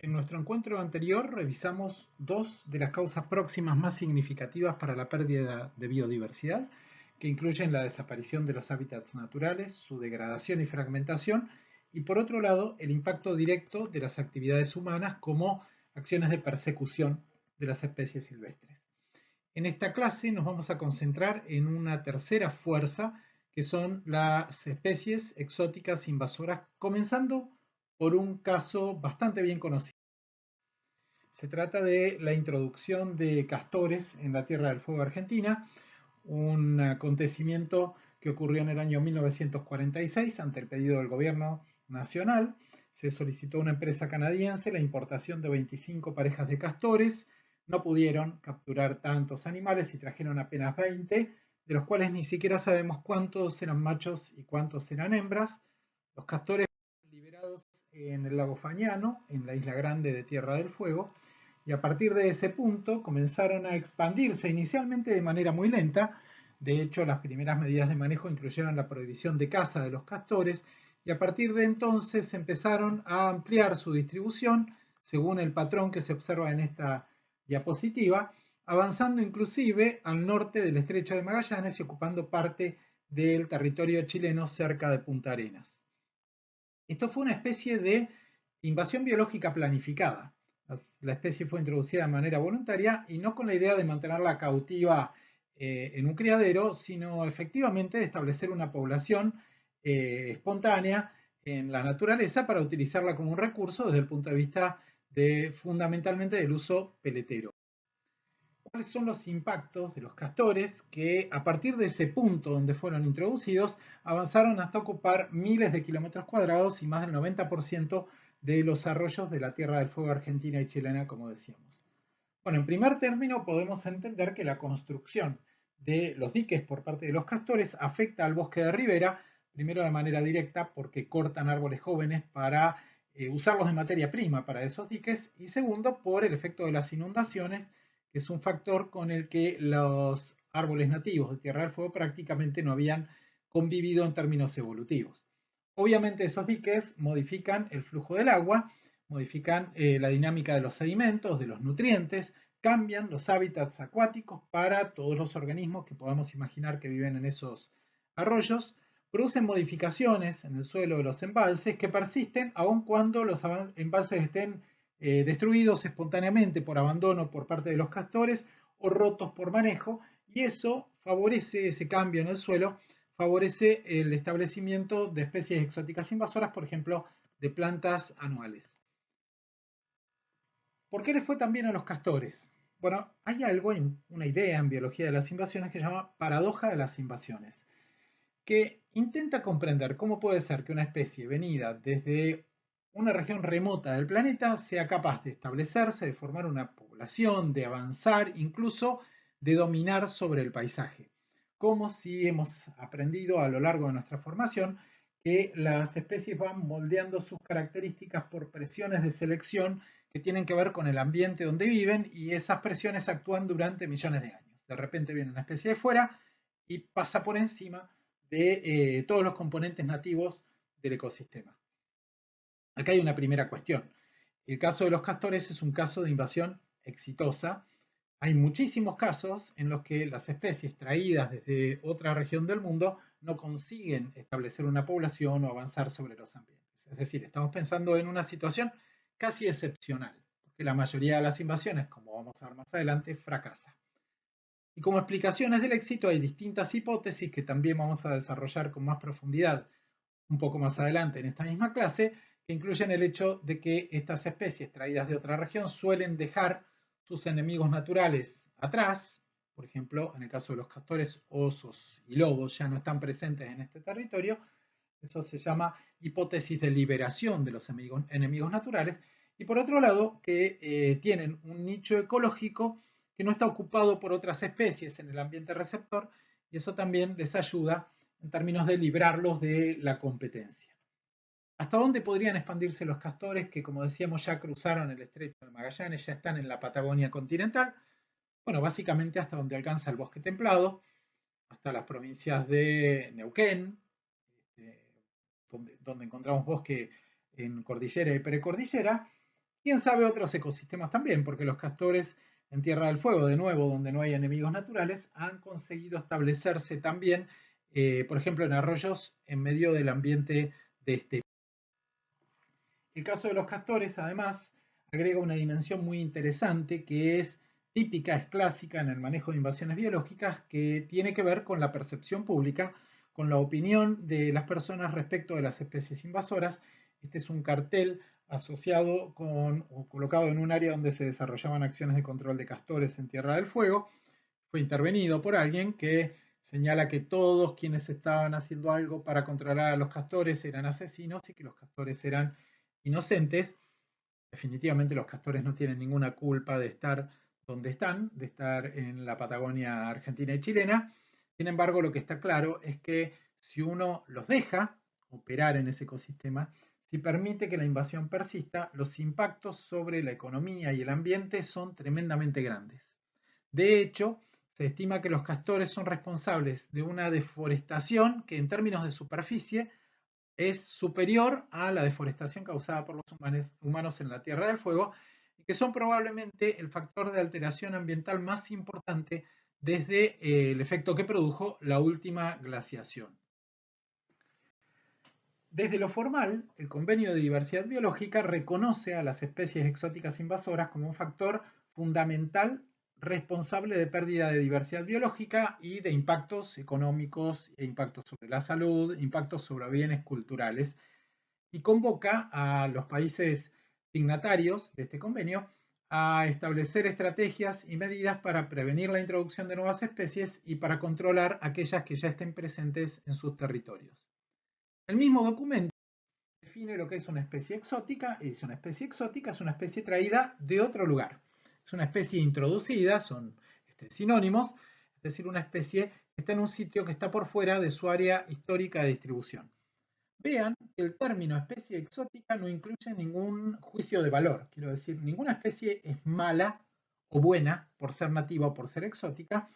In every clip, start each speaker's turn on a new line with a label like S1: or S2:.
S1: En nuestro encuentro anterior revisamos dos de las causas próximas más significativas para la pérdida de biodiversidad, que incluyen la desaparición de los hábitats naturales, su degradación y fragmentación, y por otro lado, el impacto directo de las actividades humanas como acciones de persecución de las especies silvestres. En esta clase nos vamos a concentrar en una tercera fuerza, que son las especies exóticas invasoras, comenzando por un caso bastante bien conocido. Se trata de la introducción de castores en la Tierra del Fuego Argentina, un acontecimiento que ocurrió en el año 1946 ante el pedido del gobierno nacional. Se solicitó a una empresa canadiense la importación de 25 parejas de castores. No pudieron capturar tantos animales y trajeron apenas 20, de los cuales ni siquiera sabemos cuántos eran machos y cuántos eran hembras. Los castores fueron liberados en el lago Fañano, en la isla Grande de Tierra del Fuego, y a partir de ese punto comenzaron a expandirse inicialmente de manera muy lenta. De hecho, las primeras medidas de manejo incluyeron la prohibición de caza de los castores, y a partir de entonces empezaron a ampliar su distribución según el patrón que se observa en esta diapositiva, avanzando inclusive al norte del estrecho de Magallanes y ocupando parte del territorio chileno cerca de Punta Arenas. Esto fue una especie de invasión biológica planificada. La especie fue introducida de manera voluntaria y no con la idea de mantenerla cautiva en un criadero, sino efectivamente de establecer una población espontánea en la naturaleza para utilizarla como un recurso desde el punto de vista fundamentalmente del uso peletero. ¿Cuáles son los impactos de los castores que a partir de ese punto donde fueron introducidos avanzaron hasta ocupar miles de kilómetros cuadrados y más del 90% de los arroyos de la Tierra del Fuego argentina y chilena, como decíamos? Bueno, en primer término podemos entender que la construcción de los diques por parte de los castores afecta al bosque de ribera, primero de manera directa porque cortan árboles jóvenes para usarlos de materia prima para esos diques, y segundo por el efecto de las inundaciones, que es un factor con el que los árboles nativos de Tierra del Fuego prácticamente no habían convivido en términos evolutivos. Obviamente esos diques modifican el flujo del agua, modifican la dinámica de los sedimentos, de los nutrientes, cambian los hábitats acuáticos para todos los organismos que podamos imaginar que viven en esos arroyos, producen modificaciones en el suelo de los embalses que persisten aun cuando los embalses estén destruidos espontáneamente por abandono por parte de los castores o rotos por manejo, y eso favorece ese cambio en el suelo, favorece el establecimiento de especies exóticas invasoras, por ejemplo, de plantas anuales. ¿Por qué les fue tan bien a los castores? Bueno, hay algo, una idea en biología de las invasiones que se llama paradoja de las invasiones, que intenta comprender cómo puede ser que una especie venida desde una región remota del planeta sea capaz de establecerse, de formar una población, de avanzar, incluso de dominar sobre el paisaje. Como si hemos aprendido a lo largo de nuestra formación que las especies van moldeando sus características por presiones de selección que tienen que ver con el ambiente donde viven, y esas presiones actúan durante millones de años. De repente viene una especie de fuera y pasa por encima de todos los componentes nativos del ecosistema. Acá hay una primera cuestión. El caso de los castores es un caso de invasión exitosa. Hay muchísimos casos en los que las especies traídas desde otra región del mundo no consiguen establecer una población o avanzar sobre los ambientes. Es decir, estamos pensando en una situación casi excepcional, porque la mayoría de las invasiones, como vamos a ver más adelante, fracasa. Y como explicaciones del éxito hay distintas hipótesis que también vamos a desarrollar con más profundidad un poco más adelante en esta misma clase, que incluyen el hecho de que estas especies traídas de otra región suelen dejar sus enemigos naturales atrás. Por ejemplo, en el caso de los castores, osos y lobos ya no están presentes en este territorio. Eso se llama hipótesis de liberación de los enemigos naturales. Y por otro lado, que tienen un nicho ecológico que no está ocupado por otras especies en el ambiente receptor, y eso también les ayuda en términos de librarlos de la competencia. ¿Hasta dónde podrían expandirse los castores que, como decíamos, ya cruzaron el estrecho de Magallanes, ya están en la Patagonia continental? Bueno, básicamente hasta donde alcanza el bosque templado, hasta las provincias de Neuquén, donde encontramos bosque en cordillera y precordillera, Quién sabe otros ecosistemas también, porque los castores en Tierra del Fuego, de nuevo, donde no hay enemigos naturales, han conseguido establecerse también, por ejemplo, en arroyos en medio del ambiente de este. El caso de los castores, además, agrega una dimensión muy interesante que es típica, es clásica en el manejo de invasiones biológicas, que tiene que ver con la percepción pública, con la opinión de las personas respecto de las especies invasoras. Este es un cartel asociado con o colocado en un área donde se desarrollaban acciones de control de castores en Tierra del Fuego. Fue intervenido por alguien que señala que todos quienes estaban haciendo algo para controlar a los castores eran asesinos y que los castores eran inocentes. Definitivamente los castores no tienen ninguna culpa de estar donde están, de estar en la Patagonia argentina y chilena. Sin embargo, lo que está claro es que si uno los deja operar en ese ecosistema, si permite que la invasión persista, los impactos sobre la economía y el ambiente son tremendamente grandes. De hecho, se estima que los castores son responsables de una deforestación que en términos de superficie es superior a la deforestación causada por los humanos en la Tierra del Fuego y que son probablemente el factor de alteración ambiental más importante desde el efecto que produjo la última glaciación. Desde lo formal, el Convenio de Diversidad Biológica reconoce a las especies exóticas invasoras como un factor fundamental responsable de pérdida de diversidad biológica y de impactos económicos, impactos sobre la salud, impactos sobre bienes culturales, y convoca a los países signatarios de este convenio a establecer estrategias y medidas para prevenir la introducción de nuevas especies y para controlar aquellas que ya estén presentes en sus territorios. El mismo documento define lo que es una especie exótica y dice una especie exótica es una especie traída de otro lugar. Es una especie introducida, son sinónimos, es decir, una especie que está en un sitio que está por fuera de su área histórica de distribución. Vean que el término especie exótica no incluye ningún juicio de valor. Quiero decir, ninguna especie es mala o buena por ser nativa o por ser exótica.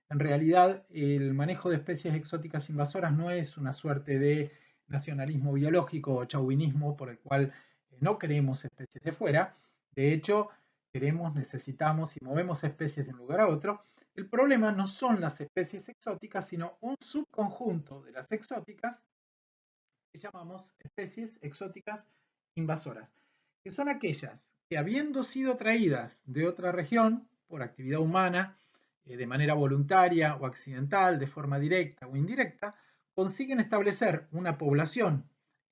S1: En realidad, el manejo de especies exóticas invasoras no es una suerte de nacionalismo biológico o chauvinismo por el cual no queremos especies de fuera. De hecho, queremos, necesitamos y movemos especies de un lugar a otro. El problema no son las especies exóticas, sino un subconjunto de las exóticas que llamamos especies exóticas invasoras, que son aquellas que habiendo sido traídas de otra región por actividad humana, de manera voluntaria o accidental, de forma directa o indirecta, consiguen establecer una población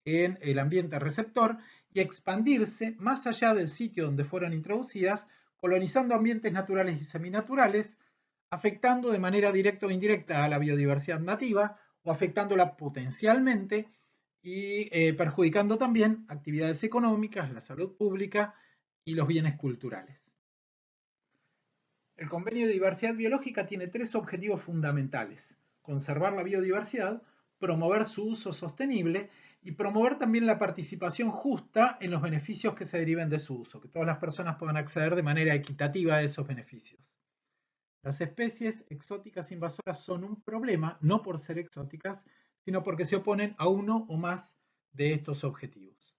S1: en el ambiente receptor y expandirse más allá del sitio donde fueron introducidas, colonizando ambientes naturales y seminaturales, afectando de manera directa o indirecta a la biodiversidad nativa o afectándola potencialmente y perjudicando también actividades económicas, la salud pública y los bienes culturales. El Convenio de Diversidad Biológica tiene tres objetivos fundamentales: conservar la biodiversidad, promover su uso sostenible y promover también la participación justa en los beneficios que se deriven de su uso, que todas las personas puedan acceder de manera equitativa a esos beneficios. Las especies exóticas invasoras son un problema, no por ser exóticas, sino porque se oponen a uno o más de estos objetivos.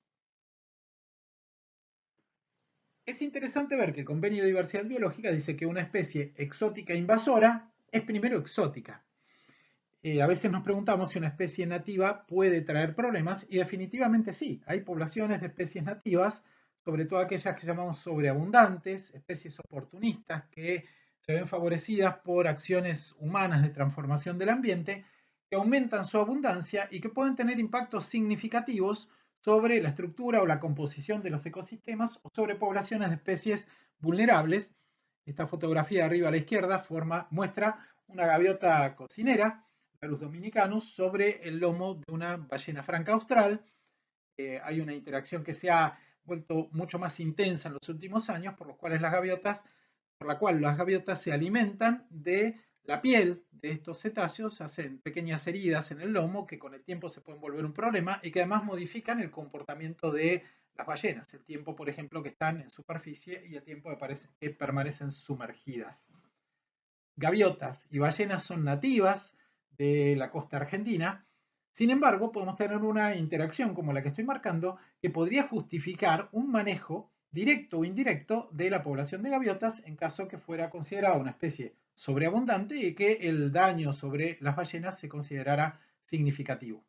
S1: Es interesante ver que el Convenio de Diversidad Biológica dice que una especie exótica invasora es primero exótica. A veces nos preguntamos si una especie nativa puede traer problemas y definitivamente sí. Hay poblaciones de especies nativas, sobre todo aquellas que llamamos sobreabundantes, especies oportunistas que se ven favorecidas por acciones humanas de transformación del ambiente, que aumentan su abundancia y que pueden tener impactos significativos sobre la estructura o la composición de los ecosistemas o sobre poblaciones de especies vulnerables. Esta fotografía de arriba a la izquierda muestra una gaviota cocinera, Larus dominicanus, sobre el lomo de una ballena franca austral. Hay una interacción que se ha vuelto mucho más intensa en los últimos años, por la cual las gaviotas se alimentan de la piel de estos cetáceos, hacen pequeñas heridas en el lomo que con el tiempo se pueden volver un problema y que además modifican el comportamiento de las ballenas, el tiempo, por ejemplo, que están en superficie y el tiempo que permanecen sumergidas. Gaviotas y ballenas son nativas de la costa argentina. Sin embargo, podemos tener una interacción como la que estoy marcando que podría justificar un manejo directo o indirecto de la población de gaviotas en caso que fuera considerada una especie sobreabundante y que el daño sobre las ballenas se considerara significativo.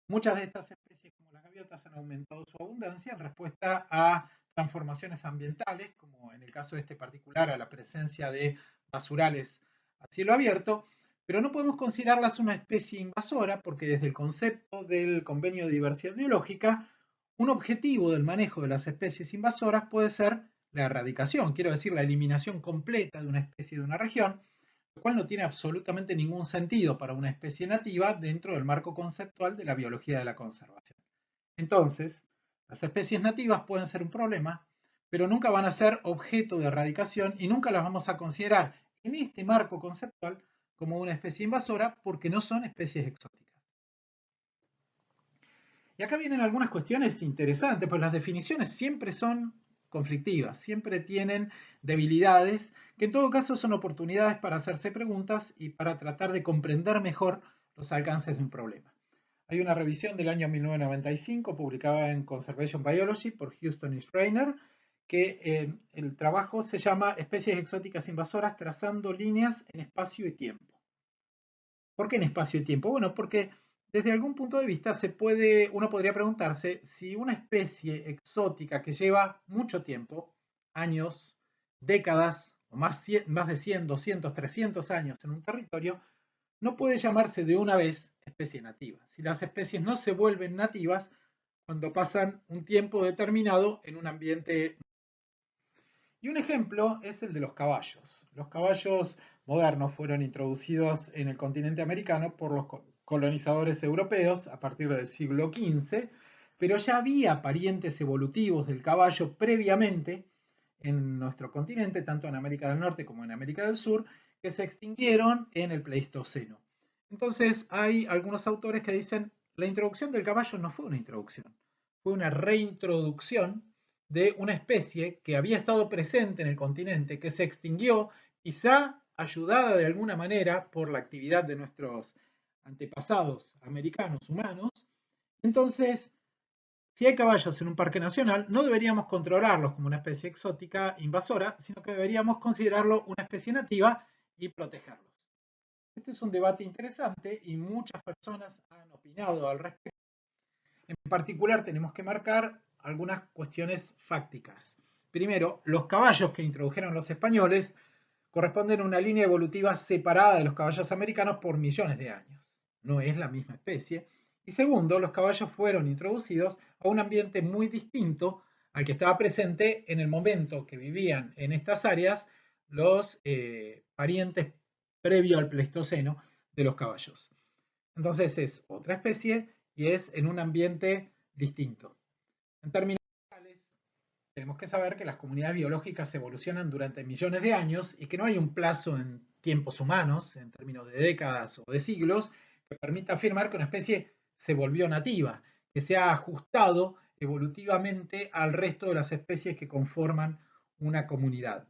S1: Muchas de estas especies, como las gaviotas, han aumentado su abundancia en respuesta a transformaciones ambientales, como en el caso de este particular, a la presencia de basurales a cielo abierto, pero no podemos considerarlas una especie invasora porque desde el concepto del Convenio de Diversidad Biológica, un objetivo del manejo de las especies invasoras puede ser la erradicación, quiero decir, la eliminación completa de una especie de una región, lo cual no tiene absolutamente ningún sentido para una especie nativa dentro del marco conceptual de la biología de la conservación. Entonces, las especies nativas pueden ser un problema, pero nunca van a ser objeto de erradicación y nunca las vamos a considerar en este marco conceptual como una especie invasora porque no son especies exóticas. Y acá vienen algunas cuestiones interesantes, pues las definiciones siempre son conflictivas, siempre tienen debilidades, que en todo caso son oportunidades para hacerse preguntas y para tratar de comprender mejor los alcances de un problema. Hay una revisión del año 1995 publicada en Conservation Biology por Houston y Schreiner, que el trabajo se llama Especies exóticas invasoras trazando líneas en espacio y tiempo. ¿Por qué en espacio y tiempo? Bueno, porque desde algún punto de vista uno podría preguntarse si una especie exótica que lleva mucho tiempo, años, décadas, o más de 100, 200, 300 años en un territorio, no puede llamarse de una vez especie nativa. Si las especies no se vuelven nativas cuando pasan un tiempo determinado en un ambiente. Y un ejemplo es el de los caballos. Los caballos modernos fueron introducidos en el continente americano por los colonizadores europeos a partir del siglo XV, pero ya había parientes evolutivos del caballo previamente en nuestro continente, tanto en América del Norte como en América del Sur, que se extinguieron en el Pleistoceno. Entonces hay algunos autores que dicen la introducción del caballo no fue una introducción, fue una reintroducción de una especie que había estado presente en el continente, que se extinguió, quizá ayudada de alguna manera por la actividad de nuestros antepasados americanos humanos. Entonces, si hay caballos en un parque nacional, no deberíamos controlarlos como una especie exótica invasora, sino que deberíamos considerarlo una especie nativa y protegerlos. Este es un debate interesante y muchas personas han opinado al respecto. En particular, tenemos que marcar algunas cuestiones fácticas. Primero, los caballos que introdujeron los españoles corresponden a una línea evolutiva separada de los caballos americanos por millones de años. No es la misma especie. Y segundo, los caballos fueron introducidos a un ambiente muy distinto al que estaba presente en el momento que vivían en estas áreas los parientes previo al Pleistoceno de los caballos. Entonces es otra especie y es en un ambiente distinto. En términos generales, tenemos que saber que las comunidades biológicas evolucionan durante millones de años y que no hay un plazo en tiempos humanos, en términos de décadas o de siglos, que permita afirmar que una especie se volvió nativa, que se ha ajustado evolutivamente al resto de las especies que conforman una comunidad.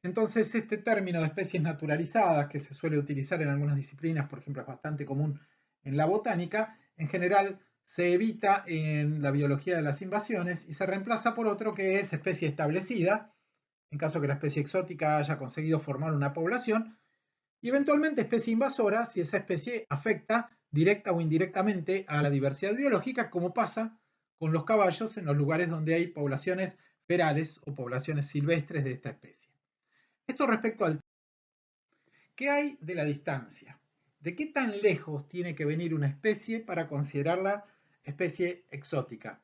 S1: Entonces, este término de especies naturalizadas, que se suele utilizar en algunas disciplinas, por ejemplo, es bastante común en la botánica, en general se evita en la biología de las invasiones y se reemplaza por otro que es especie establecida, en caso que la especie exótica haya conseguido formar una población, y eventualmente especie invasora si esa especie afecta directa o indirectamente a la diversidad biológica, como pasa con los caballos en los lugares donde hay poblaciones ferales o poblaciones silvestres de esta especie. Esto respecto al ¿qué hay de la distancia? ¿De qué tan lejos tiene que venir una especie para considerarla especie exótica?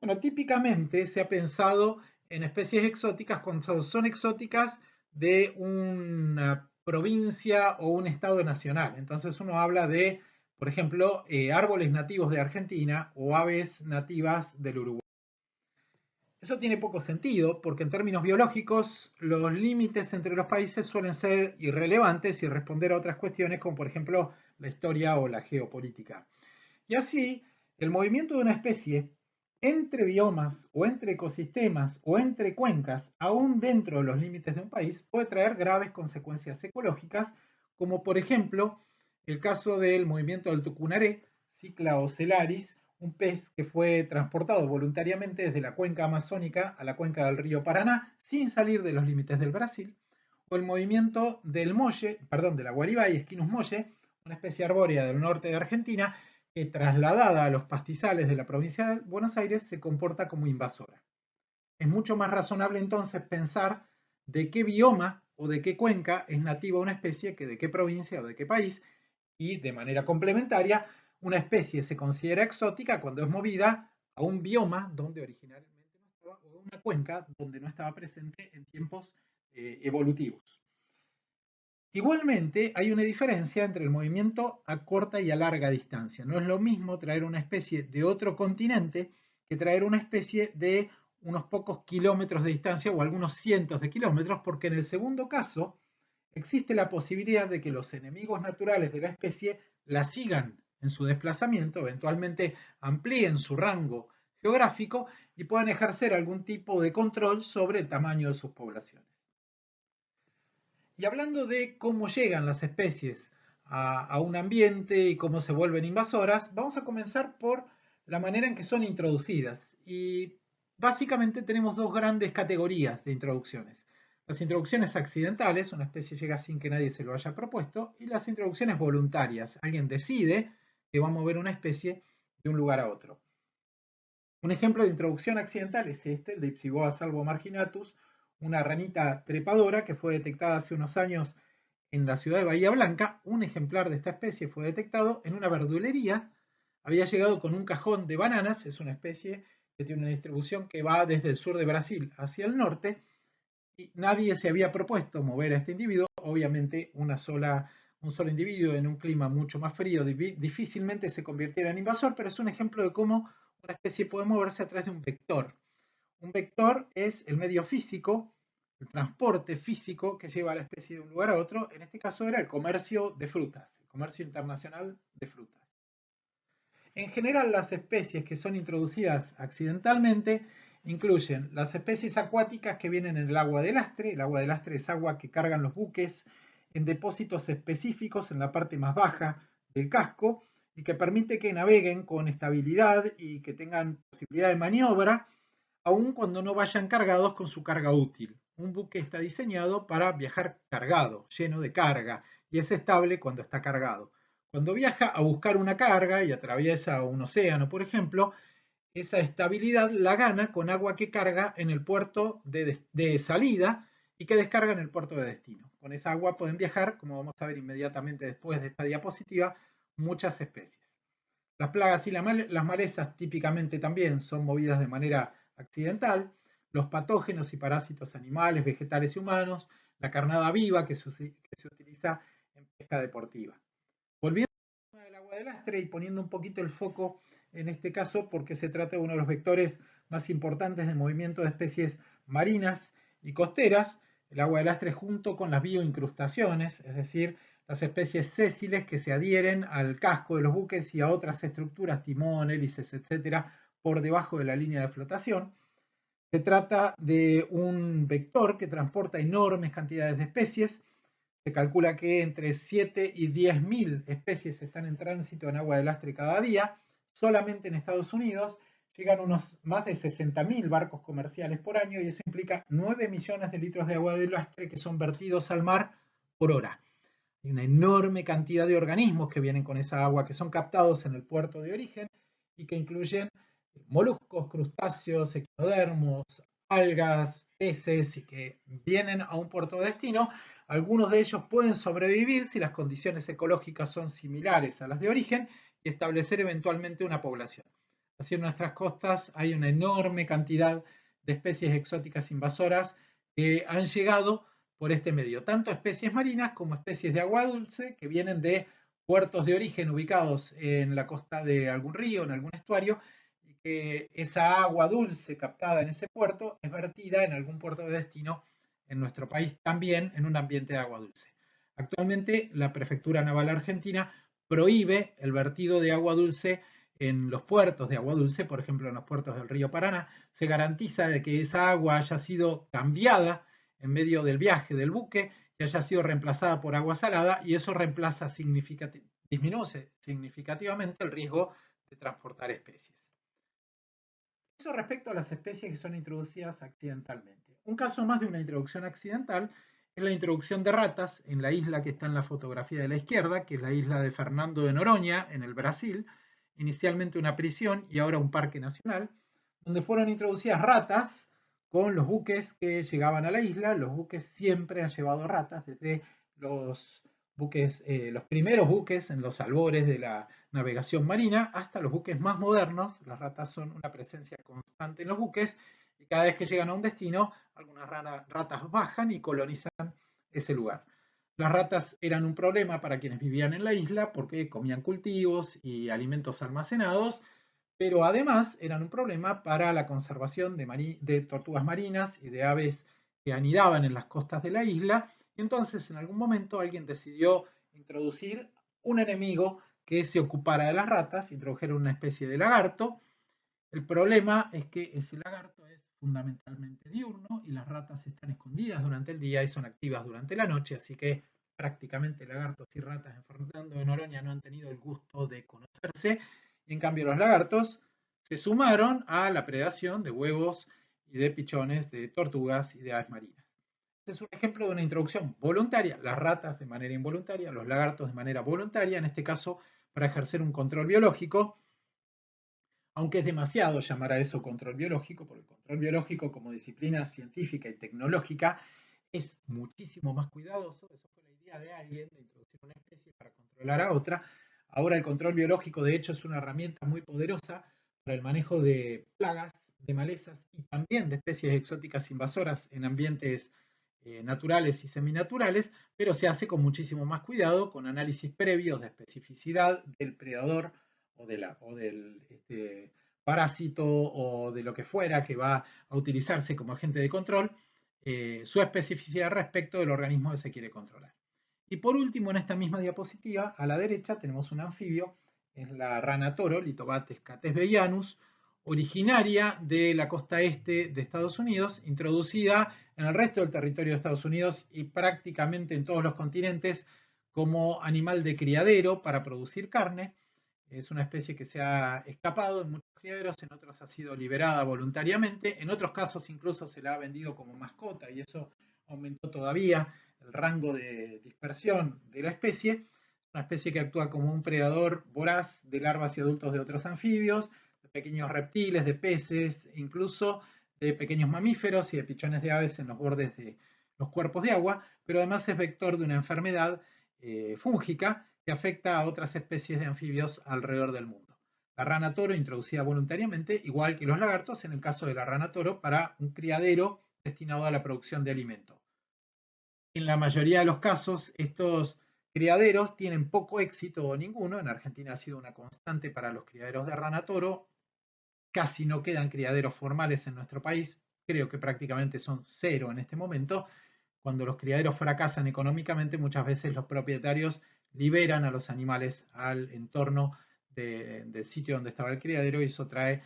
S1: Bueno, típicamente se ha pensado en especies exóticas cuando son exóticas de una provincia o un estado nacional. Entonces uno habla de, por ejemplo, árboles nativos de Argentina o aves nativas del Uruguay. Eso tiene poco sentido porque en términos biológicos los límites entre los países suelen ser irrelevantes y responder a otras cuestiones como por ejemplo la historia o la geopolítica. Y así, el movimiento de una especie entre biomas o entre ecosistemas o entre cuencas, aún dentro de los límites de un país, puede traer graves consecuencias ecológicas, como por ejemplo el caso del movimiento del tucunaré, Cicla ocellaris, un pez que fue transportado voluntariamente desde la cuenca amazónica a la cuenca del río Paraná sin salir de los límites del Brasil, o el movimiento del molle, perdón, de la guaribay, Squinus molle, una especie arbórea del norte de Argentina, que trasladada a los pastizales de la provincia de Buenos Aires se comporta como invasora. Es mucho más razonable entonces pensar de qué bioma o de qué cuenca es nativa una especie que de qué provincia o de qué país, y de manera complementaria, una especie se considera exótica cuando es movida a un bioma donde originalmente no estaba, o a una cuenca donde no estaba presente en tiempos evolutivos. Igualmente, hay una diferencia entre el movimiento a corta y a larga distancia. No es lo mismo traer una especie de otro continente que traer una especie de unos pocos kilómetros de distancia o algunos cientos de kilómetros, porque en el segundo caso existe la posibilidad de que los enemigos naturales de la especie la sigan en su desplazamiento, eventualmente amplíen su rango geográfico y puedan ejercer algún tipo de control sobre el tamaño de sus poblaciones. Y hablando de cómo llegan las especies a un ambiente y cómo se vuelven invasoras, vamos a comenzar por la manera en que son introducidas. Y básicamente tenemos dos grandes categorías de introducciones. Las introducciones accidentales, una especie llega sin que nadie se lo haya propuesto, y las introducciones voluntarias. Alguien decide que va a mover una especie de un lugar a otro. Un ejemplo de introducción accidental es este, el de Ipsiboa salvo-marginatus, una ranita trepadora que fue detectada hace unos años en la ciudad de Bahía Blanca. Un ejemplar de esta especie fue detectado en una verdulería. Había llegado con un cajón de bananas, es una especie que tiene una distribución que va desde el sur de Brasil hacia el norte, y nadie se había propuesto mover a este individuo. Obviamente un solo individuo en un clima mucho más frío difícilmente se convirtiera en invasor, pero es un ejemplo de cómo una especie puede moverse a través de un vector. Un vector es el medio físico, el transporte físico que lleva a la especie de un lugar a otro. En este caso era el comercio de frutas, el comercio internacional de frutas. En general, las especies que son introducidas accidentalmente incluyen las especies acuáticas que vienen en el agua de lastre. El agua de lastre es agua que cargan los buques en depósitos específicos en la parte más baja del casco y que permite que naveguen con estabilidad y que tengan posibilidad de maniobra, aun cuando no vayan cargados con su carga útil. Un buque está diseñado para viajar cargado, lleno de carga, y es estable cuando está cargado. Cuando viaja a buscar una carga y atraviesa un océano, por ejemplo, esa estabilidad la gana con agua que carga en el puerto de salida y que descarga en el puerto de destino. Con esa agua pueden viajar, como vamos a ver inmediatamente después de esta diapositiva, muchas especies. Las plagas y las malezas típicamente también son movidas de manera accidental. Los patógenos y parásitos animales, vegetales y humanos, la carnada viva que se utiliza en pesca deportiva. Volviendo al tema del agua de lastre y poniendo un poquito el foco en este caso porque se trata de uno de los vectores más importantes de movimiento de especies marinas y costeras, el agua de lastre junto con las bioincrustaciones, es decir, las especies sésiles que se adhieren al casco de los buques y a otras estructuras, timón, hélices, etcétera, por debajo de la línea de flotación. Se trata de un vector que transporta enormes cantidades de especies. Se calcula que entre 7 y 10.000 especies están en tránsito en agua de lastre cada día. Solamente en Estados Unidos llegan unos más de 60.000 barcos comerciales por año y eso implica 9 millones de litros de agua de lastre que son vertidos al mar por hora. Hay una enorme cantidad de organismos que vienen con esa agua, que son captados en el puerto de origen y que incluyen moluscos, crustáceos, equinodermos, algas, peces y que vienen a un puerto de destino. Algunos de ellos pueden sobrevivir si las condiciones ecológicas son similares a las de origen y establecer eventualmente una población. Así en nuestras costas hay una enorme cantidad de especies exóticas invasoras que han llegado por este medio, tanto especies marinas como especies de agua dulce que vienen de puertos de origen ubicados en la costa de algún río, en algún estuario, y que esa agua dulce captada en ese puerto es vertida en algún puerto de destino en nuestro país también en un ambiente de agua dulce. Actualmente la Prefectura Naval Argentina prohíbe el vertido de agua dulce en los puertos de agua dulce, por ejemplo en los puertos del río Paraná. Se garantiza de que esa agua haya sido cambiada en medio del viaje del buque y haya sido reemplazada por agua salada, y eso disminuye significativamente el riesgo de transportar especies. Eso respecto a las especies que son introducidas accidentalmente. Un caso más de una introducción accidental es la introducción de ratas en la isla que está en la fotografía de la izquierda, que es la isla de Fernando de Noronha, en el Brasil, inicialmente una prisión y ahora un parque nacional, donde fueron introducidas ratas con los buques que llegaban a la isla. Los buques siempre han llevado ratas, desde los buques, los primeros buques en los albores de la navegación marina, hasta los buques más modernos. Las ratas son una presencia constante en los buques y cada vez que llegan a un destino, algunas ratas bajan y colonizan ese lugar. Las ratas eran un problema para quienes vivían en la isla porque comían cultivos y alimentos almacenados, pero además eran un problema para la conservación de tortugas marinas y de aves que anidaban en las costas de la isla. Entonces, en algún momento alguien decidió introducir un enemigo que se ocupara de las ratas, introdujeron una especie de lagarto. El problema es que ese lagarto es fundamentalmente diurno y las ratas están escondidas durante el día y son activas durante la noche, así que prácticamente lagartos y ratas en Fernando de Noronha no han tenido el gusto de conocerse, y en cambio los lagartos se sumaron a la predación de huevos y de pichones de tortugas y de aves marinas. Este es un ejemplo de una introducción voluntaria, las ratas de manera involuntaria, los lagartos de manera voluntaria, en este caso para ejercer un control biológico, aunque es demasiado llamar a eso control biológico, porque el control biológico como disciplina científica y tecnológica es muchísimo más cuidadoso. Eso fue la idea de alguien, de introducir una especie para controlar a otra. Ahora el control biológico de hecho es una herramienta muy poderosa para el manejo de plagas, de malezas y también de especies exóticas invasoras en ambientes naturales y seminaturales, pero se hace con muchísimo más cuidado, con análisis previos de especificidad del predador o del parásito o de lo que fuera que va a utilizarse como agente de control, su especificidad respecto del organismo que se quiere controlar. Y por último, en esta misma diapositiva, a la derecha tenemos un anfibio, es la rana toro, Litobates catesbeianus, originaria de la costa este de Estados Unidos, introducida en el resto del territorio de Estados Unidos y prácticamente en todos los continentes como animal de criadero para producir carne. Es una especie que se ha escapado en muchos criaderos, en otros ha sido liberada voluntariamente, en otros casos incluso se la ha vendido como mascota y eso aumentó todavía el rango de dispersión de la especie. Una especie que actúa como un predador voraz de larvas y adultos de otros anfibios, de pequeños reptiles, de peces, incluso de pequeños mamíferos y de pichones de aves en los bordes de los cuerpos de agua, pero además es vector de una enfermedad fúngica que afecta a otras especies de anfibios alrededor del mundo. La rana toro introducida voluntariamente, igual que los lagartos, en el caso de la rana toro, para un criadero destinado a la producción de alimento. En la mayoría de los casos, estos criaderos tienen poco éxito o ninguno. En Argentina ha sido una constante para los criaderos de rana toro. Casi no quedan criaderos formales en nuestro país. Creo que prácticamente son cero en este momento. Cuando los criaderos fracasan económicamente, muchas veces los propietarios liberan a los animales al entorno del sitio donde estaba el criadero y eso trae,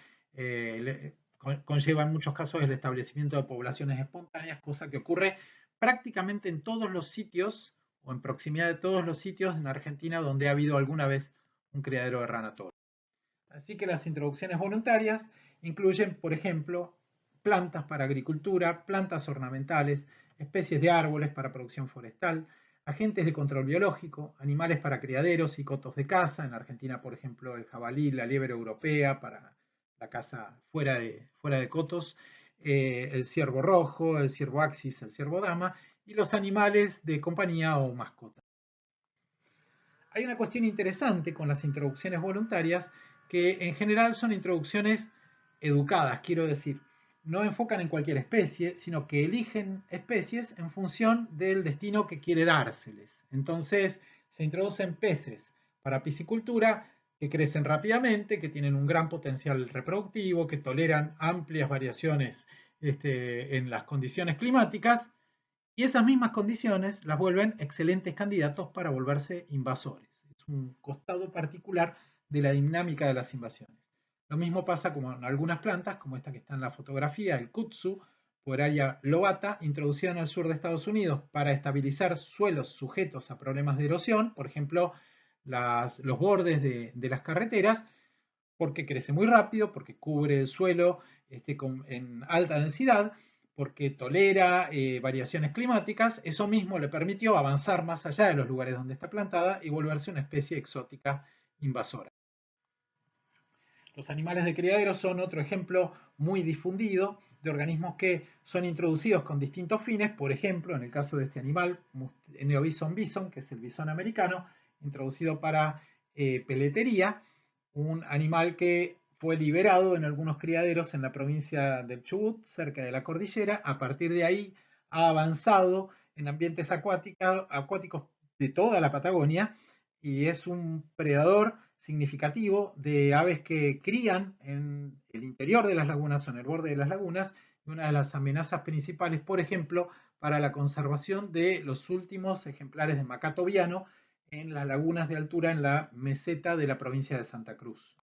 S1: conlleva en muchos casos el establecimiento de poblaciones espontáneas, cosa que ocurre prácticamente en todos los sitios o en proximidad de todos los sitios en Argentina donde ha habido alguna vez un criadero de rana toro. Así que las introducciones voluntarias incluyen, por ejemplo, plantas para agricultura, plantas ornamentales, especies de árboles para producción forestal, agentes de control biológico, animales para criaderos y cotos de caza. En Argentina, por ejemplo, el jabalí, la liebre europea para la caza fuera de cotos, el ciervo rojo, el ciervo axis, el ciervo dama y los animales de compañía o mascotas. Hay una cuestión interesante con las introducciones voluntarias que en general son introducciones educadas, quiero decir, no enfocan en cualquier especie, sino que eligen especies en función del destino que quiere dárseles. Entonces se introducen peces para piscicultura que crecen rápidamente, que tienen un gran potencial reproductivo, que toleran amplias variaciones en las condiciones climáticas, y esas mismas condiciones las vuelven excelentes candidatos para volverse invasores. Es un costado particular de la dinámica de las invasiones. Lo mismo pasa con algunas plantas, como esta que está en la fotografía, el kudzu, Pueraria lobata, introducida en el sur de Estados Unidos para estabilizar suelos sujetos a problemas de erosión, por ejemplo, los bordes de las carreteras, porque crece muy rápido, porque cubre el suelo en alta densidad, porque tolera variaciones climáticas. Eso mismo le permitió avanzar más allá de los lugares donde está plantada y volverse una especie exótica invasora. Los animales de criadero son otro ejemplo muy difundido de organismos que son introducidos con distintos fines. Por ejemplo, en el caso de este animal, Neobison bison, que es el bisón americano, introducido para peletería, un animal que fue liberado en algunos criaderos en la provincia del Chubut, cerca de la cordillera. A partir de ahí ha avanzado en ambientes acuáticos de toda la Patagonia y es un predador significativo de aves que crían en el interior de las lagunas o en el borde de las lagunas. Y una de las amenazas principales, por ejemplo, para la conservación de los últimos ejemplares de macaco viano en las lagunas de altura en la meseta de la provincia de Santa Cruz.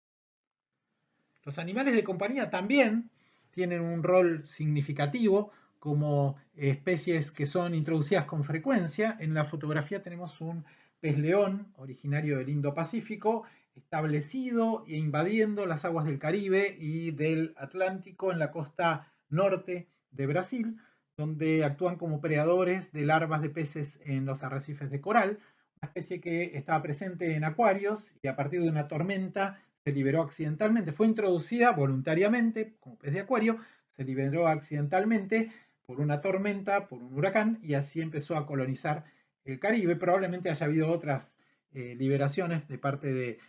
S1: Los animales de compañía también tienen un rol significativo como especies que son introducidas con frecuencia. En la fotografía tenemos un pez león originario del Indo-Pacífico, establecido e invadiendo las aguas del Caribe y del Atlántico en la costa norte de Brasil, donde actúan como predadores de larvas de peces en los arrecifes de coral, una especie que estaba presente en acuarios y a partir de una tormenta se liberó accidentalmente, fue introducida voluntariamente como pez de acuario, se liberó accidentalmente por una tormenta, por un huracán, y así empezó a colonizar el Caribe. Probablemente haya habido otras liberaciones de parte de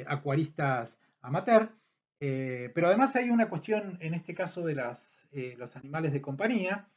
S1: acuaristas amateur, pero además hay una cuestión en este caso de los animales de compañía,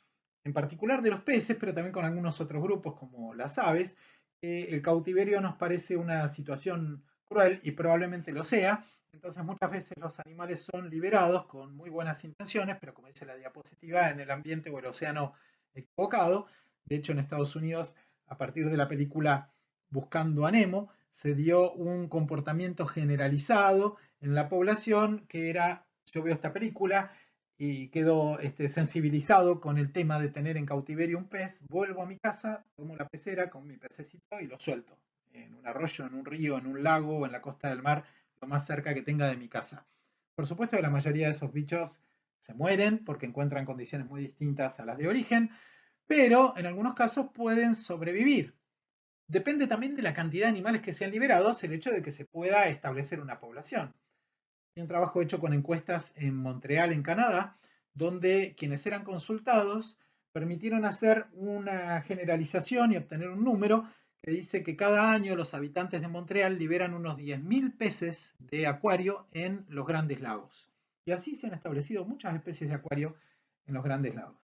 S1: en particular de los peces, pero también con algunos otros grupos como las aves. El cautiverio nos parece una situación cruel y probablemente lo sea. Entonces muchas veces los animales son liberados con muy buenas intenciones, pero como dice la diapositiva, en el ambiente o el océano equivocado. De hecho, en Estados Unidos, a partir de la película Buscando a Nemo, se dio un comportamiento generalizado en la población que era, yo veo esta película y quedo sensibilizado con el tema de tener en cautiverio un pez, vuelvo a mi casa, tomo la pecera con mi pececito y lo suelto en un arroyo, en un río, en un lago o en la costa del mar, lo más cerca que tenga de mi casa. Por supuesto que la mayoría de esos bichos se mueren porque encuentran condiciones muy distintas a las de origen, pero en algunos casos pueden sobrevivir. Depende también de la cantidad de animales que sean liberados el hecho de que se pueda establecer una población. Hay un trabajo hecho con encuestas en Montreal, en Canadá, donde quienes eran consultados permitieron hacer una generalización y obtener un número que dice que cada año los habitantes de Montreal liberan unos 10.000 peces de acuario en los grandes lagos. Y así se han establecido muchas especies de acuario en los grandes lagos.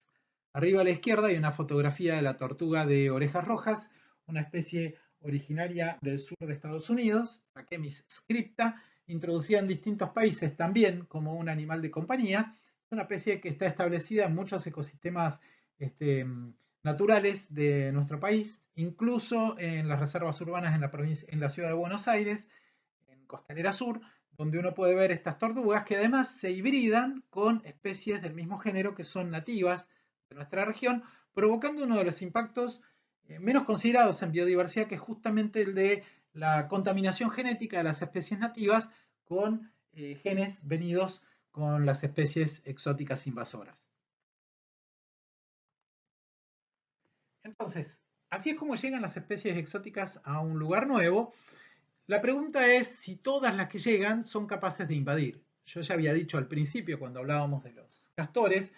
S1: Arriba a la izquierda hay una fotografía de la tortuga de orejas rojas, una especie originaria del sur de Estados Unidos, Rachemis scripta, introducida en distintos países también como un animal de compañía. Es una especie que está establecida en muchos ecosistemas naturales de nuestro país, incluso en las reservas urbanas en la ciudad de Buenos Aires, en Costanera Sur, donde uno puede ver estas tortugas que además se hibridan con especies del mismo género que son nativas de nuestra región, provocando uno de los impactos menos considerados en biodiversidad, que es justamente el de la contaminación genética de las especies nativas con genes venidos con las especies exóticas invasoras. Entonces, así es como llegan las especies exóticas a un lugar nuevo. La pregunta es si todas las que llegan son capaces de invadir. Yo ya había dicho al principio, cuando hablábamos de los castores,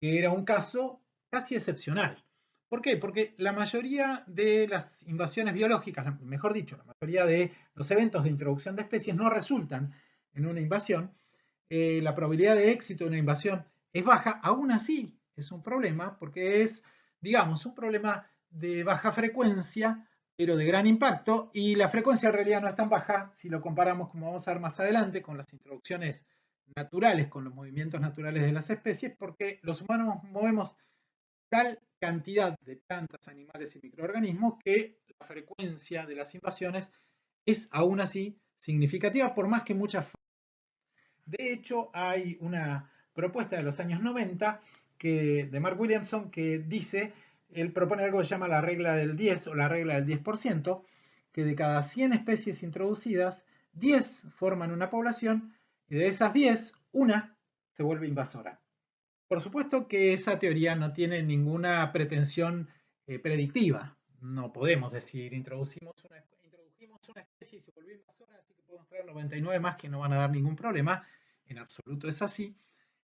S1: que era un caso casi excepcional. ¿Por qué? Porque la mayoría de las invasiones biológicas, mejor dicho, la mayoría de los eventos de introducción de especies no resultan en una invasión. La probabilidad de éxito de una invasión es baja. Aún así es un problema porque es, digamos, un problema de baja frecuencia, pero de gran impacto, y la frecuencia en realidad no es tan baja si lo comparamos, como vamos a ver más adelante, con las introducciones naturales, con los movimientos naturales de las especies, porque los humanos movemos tal cantidad de plantas, animales y microorganismos que la frecuencia de las invasiones es aún así significativa, por más que muchas. De hecho, hay una propuesta de los años 90 de Mark Williamson que dice, él propone algo que se llama la regla del 10 o la regla del 10%, que de cada 100 especies introducidas, 10 forman una población y y de esas 10, una se vuelve invasora. Por supuesto que esa teoría no tiene ninguna pretensión predictiva. No podemos decir, introdujimos una especie y se volvió invasora, así que podemos traer 99 más que no van a dar ningún problema. En absoluto es así.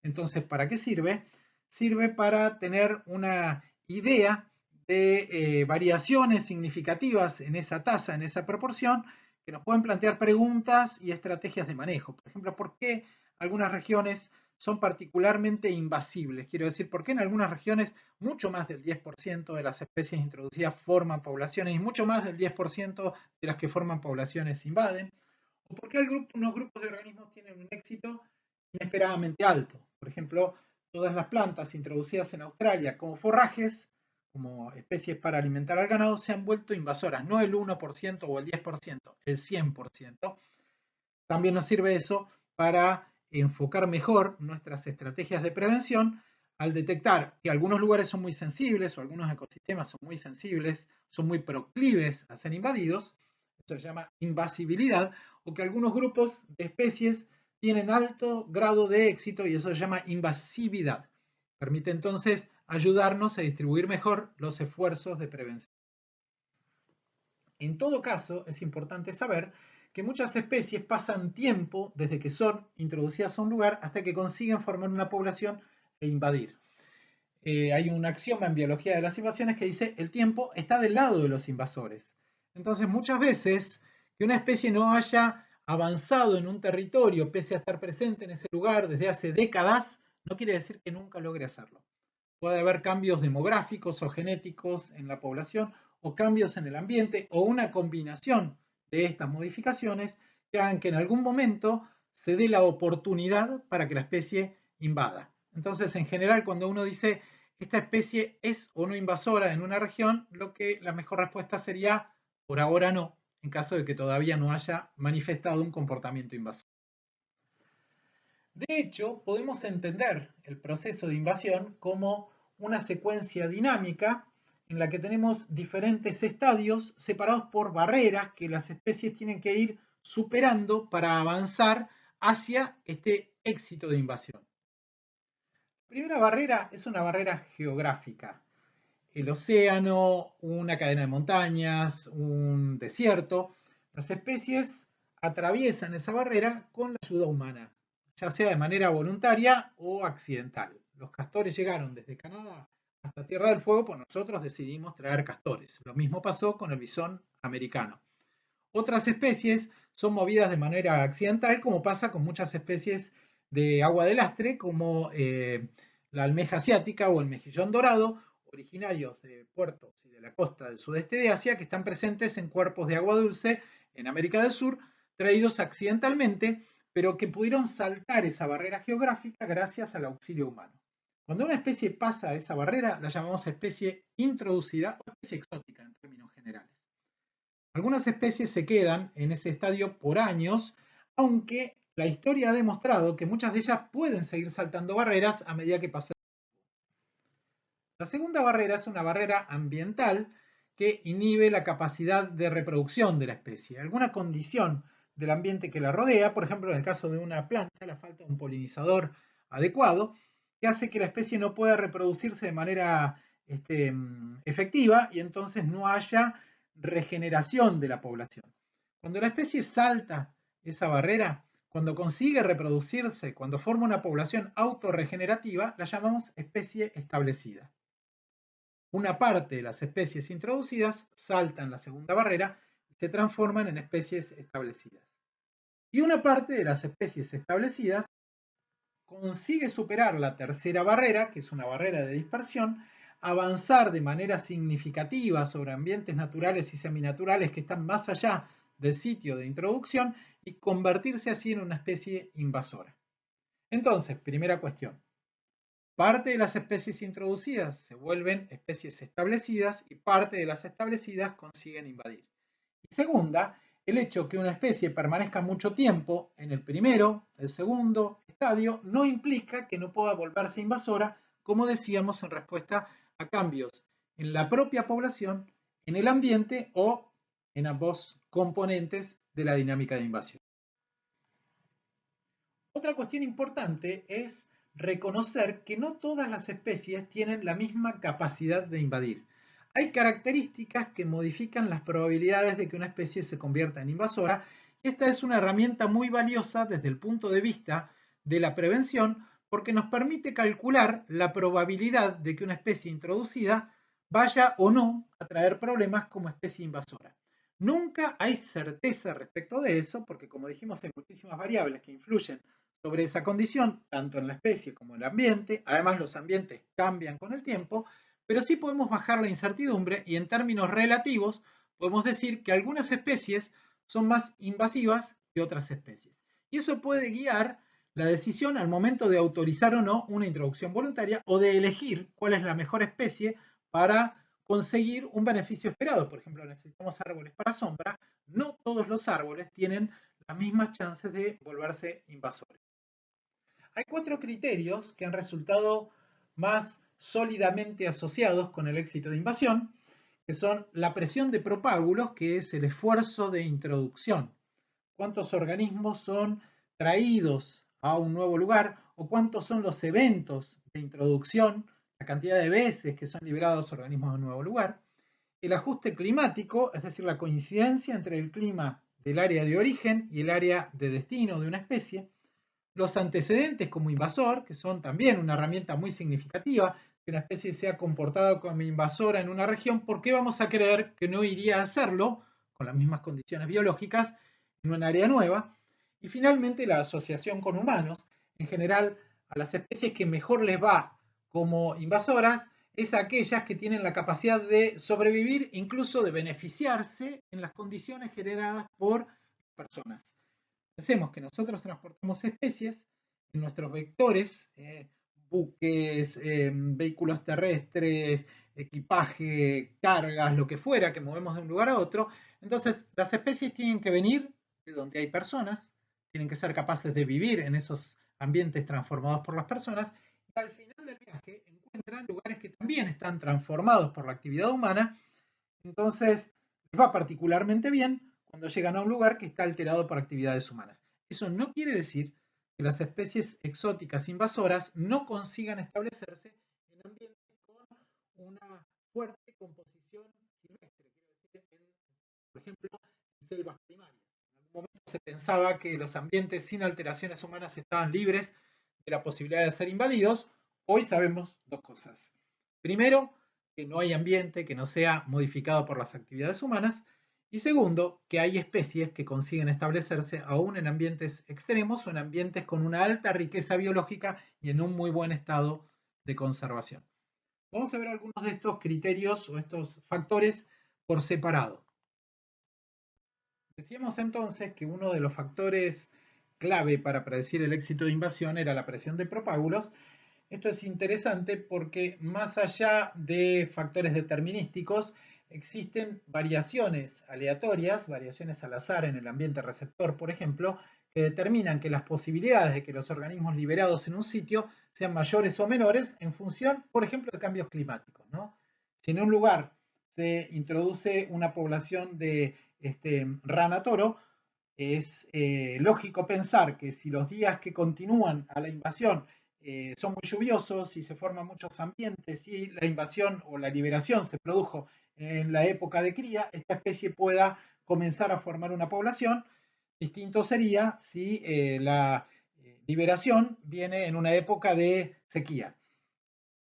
S1: Entonces, ¿para qué sirve? Sirve para tener una idea de variaciones significativas en esa tasa, en esa proporción, que nos pueden plantear preguntas y estrategias de manejo. Por ejemplo, ¿por qué algunas regiones son particularmente invasibles? Quiero decir, ¿por qué en algunas regiones mucho más del 10% de las especies introducidas forman poblaciones y mucho más del 10% de las que forman poblaciones invaden? ¿O por qué unos grupos de organismos tienen un éxito inesperadamente alto? Por ejemplo, todas las plantas introducidas en Australia como forrajes, como especies para alimentar al ganado, se han vuelto invasoras, no el 1% o el 10%, el 100%. También nos sirve eso para enfocar mejor nuestras estrategias de prevención al detectar que algunos lugares son muy sensibles o algunos ecosistemas son muy sensibles, son muy proclives a ser invadidos, esto se llama invasibilidad, o que algunos grupos de especies tienen alto grado de éxito y eso se llama invasividad. Permite entonces ayudarnos a distribuir mejor los esfuerzos de prevención. En todo caso, es importante saber que muchas especies pasan tiempo desde que son introducidas a un lugar hasta que consiguen formar una población e invadir. Hay un axioma en biología de las invasiones que dice el tiempo está del lado de los invasores. Entonces, muchas veces que una especie no haya avanzado en un territorio pese a estar presente en ese lugar desde hace décadas, no quiere decir que nunca logre hacerlo. Puede haber cambios demográficos o genéticos en la población o cambios en el ambiente o una combinación de estas modificaciones que hagan que en algún momento se dé la oportunidad para que la especie invada. Entonces, en general, cuando uno dice esta especie es o no invasora en una región, la mejor respuesta sería por ahora no, en caso de que todavía no haya manifestado un comportamiento invasor. De hecho, podemos entender el proceso de invasión como una secuencia dinámica en la que tenemos diferentes estadios separados por barreras que las especies tienen que ir superando para avanzar hacia este éxito de invasión. La primera barrera es una barrera geográfica. El océano, una cadena de montañas, un desierto. Las especies atraviesan esa barrera con la ayuda humana, ya sea de manera voluntaria o accidental. Los castores llegaron desde Canadá hasta Tierra del Fuego, pues nosotros decidimos traer castores. Lo mismo pasó con el bisón americano. Otras especies son movidas de manera accidental, como pasa con muchas especies de agua de lastre, como la almeja asiática o el mejillón dorado, originarios de puertos y de la costa del sudeste de Asia, que están presentes en cuerpos de agua dulce en América del Sur, traídos accidentalmente, pero que pudieron saltar esa barrera geográfica gracias al auxilio humano. Cuando una especie pasa esa barrera, la llamamos especie introducida o especie exótica en términos generales. Algunas especies se quedan en ese estadio por años, aunque la historia ha demostrado que muchas de ellas pueden seguir saltando barreras a medida que pasa. La segunda barrera es una barrera ambiental que inhibe la capacidad de reproducción de la especie. Alguna condición del ambiente que la rodea, por ejemplo en el caso de una planta, la falta de un polinizador adecuado, que hace que la especie no pueda reproducirse de manera efectiva y entonces no haya regeneración de la población. Cuando la especie salta esa barrera, cuando consigue reproducirse, cuando forma una población autorregenerativa, la llamamos especie establecida. Una parte de las especies introducidas saltan la segunda barrera y se transforman en especies establecidas. Y una parte de las especies establecidas consigue superar la tercera barrera, que es una barrera de dispersión, avanzar de manera significativa sobre ambientes naturales y seminaturales que están más allá del sitio de introducción y convertirse así en una especie invasora. Entonces, primera cuestión, parte de las especies introducidas se vuelven especies establecidas y parte de las establecidas consiguen invadir. Y segunda, el hecho que una especie permanezca mucho tiempo en el primero, el segundo estadio, no implica que no pueda volverse invasora, como decíamos en respuesta a cambios en la propia población, en el ambiente o en ambos componentes de la dinámica de invasión. Otra cuestión importante es reconocer que no todas las especies tienen la misma capacidad de invadir. Hay características que modifican las probabilidades de que una especie se convierta en invasora, y esta es una herramienta muy valiosa desde el punto de vista de la prevención porque nos permite calcular la probabilidad de que una especie introducida vaya o no a traer problemas como especie invasora. Nunca hay certeza respecto de eso porque, como dijimos, hay muchísimas variables que influyen sobre esa condición, tanto en la especie como en el ambiente. Además, los ambientes cambian con el tiempo, pero sí podemos bajar la incertidumbre y en términos relativos podemos decir que algunas especies son más invasivas que otras especies. Y eso puede guiar la decisión al momento de autorizar o no una introducción voluntaria o de elegir cuál es la mejor especie para conseguir un beneficio esperado. Por ejemplo, necesitamos árboles para sombra. No todos los árboles tienen las mismas chances de volverse invasores. Hay 4 criterios que han resultado más sólidamente asociados con el éxito de invasión, que son la presión de propágulos, que es el esfuerzo de introducción, cuántos organismos son traídos a un nuevo lugar o cuántos son los eventos de introducción, la cantidad de veces que son liberados organismos a un nuevo lugar, el ajuste climático, es decir, la coincidencia entre el clima del área de origen y el área de destino de una especie, los antecedentes como invasor, que son también una herramienta muy significativa, que una especie se ha comportado como invasora en una región, ¿por qué vamos a creer que no iría a hacerlo con las mismas condiciones biológicas en un área nueva? Y finalmente la asociación con humanos. En general, a las especies que mejor les va como invasoras es aquellas que tienen la capacidad de sobrevivir, incluso de beneficiarse en las condiciones generadas por personas. Pensemos que nosotros transportamos especies en nuestros vectores, buques, vehículos terrestres, equipaje, cargas, lo que fuera que movemos de un lugar a otro. Entonces, las especies tienen que venir de donde hay personas, tienen que ser capaces de vivir en esos ambientes transformados por las personas, y al final del viaje encuentran lugares que también están transformados por la actividad humana. Entonces, les va particularmente bien cuando llegan a un lugar que está alterado por actividades humanas. Eso no quiere decir que las especies exóticas invasoras no consigan establecerse en ambientes con una fuerte composición silvestre, quiero decir, por ejemplo, en selvas primarias. En algún momento se pensaba que los ambientes sin alteraciones humanas estaban libres de la posibilidad de ser invadidos. Hoy sabemos dos cosas. Primero, que no hay ambiente que no sea modificado por las actividades humanas. Y segundo, que hay especies que consiguen establecerse aún en ambientes extremos o en ambientes con una alta riqueza biológica y en un muy buen estado de conservación. Vamos a ver algunos de estos criterios o estos factores por separado. Decíamos entonces que uno de los factores clave para predecir el éxito de invasión era la presión de propágulos. Esto es interesante porque más allá de factores determinísticos, existen variaciones aleatorias, variaciones al azar en el ambiente receptor, por ejemplo, que determinan que las posibilidades de que los organismos liberados en un sitio sean mayores o menores en función, por ejemplo, de cambios climáticos, ¿no? Si en un lugar se introduce una población de rana toro, es lógico pensar que si los días que continúan a la invasión son muy lluviosos y se forman muchos ambientes y la invasión o la liberación se produjo en la época de cría, esta especie pueda comenzar a formar una población. Distinto sería si la liberación viene en una época de sequía.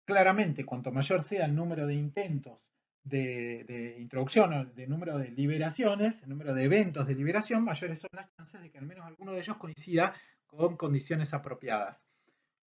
S1: Claramente, cuanto mayor sea el número de intentos de introducción o de número de liberaciones, el número de eventos de liberación, mayores son las chances de que al menos alguno de ellos coincida con condiciones apropiadas.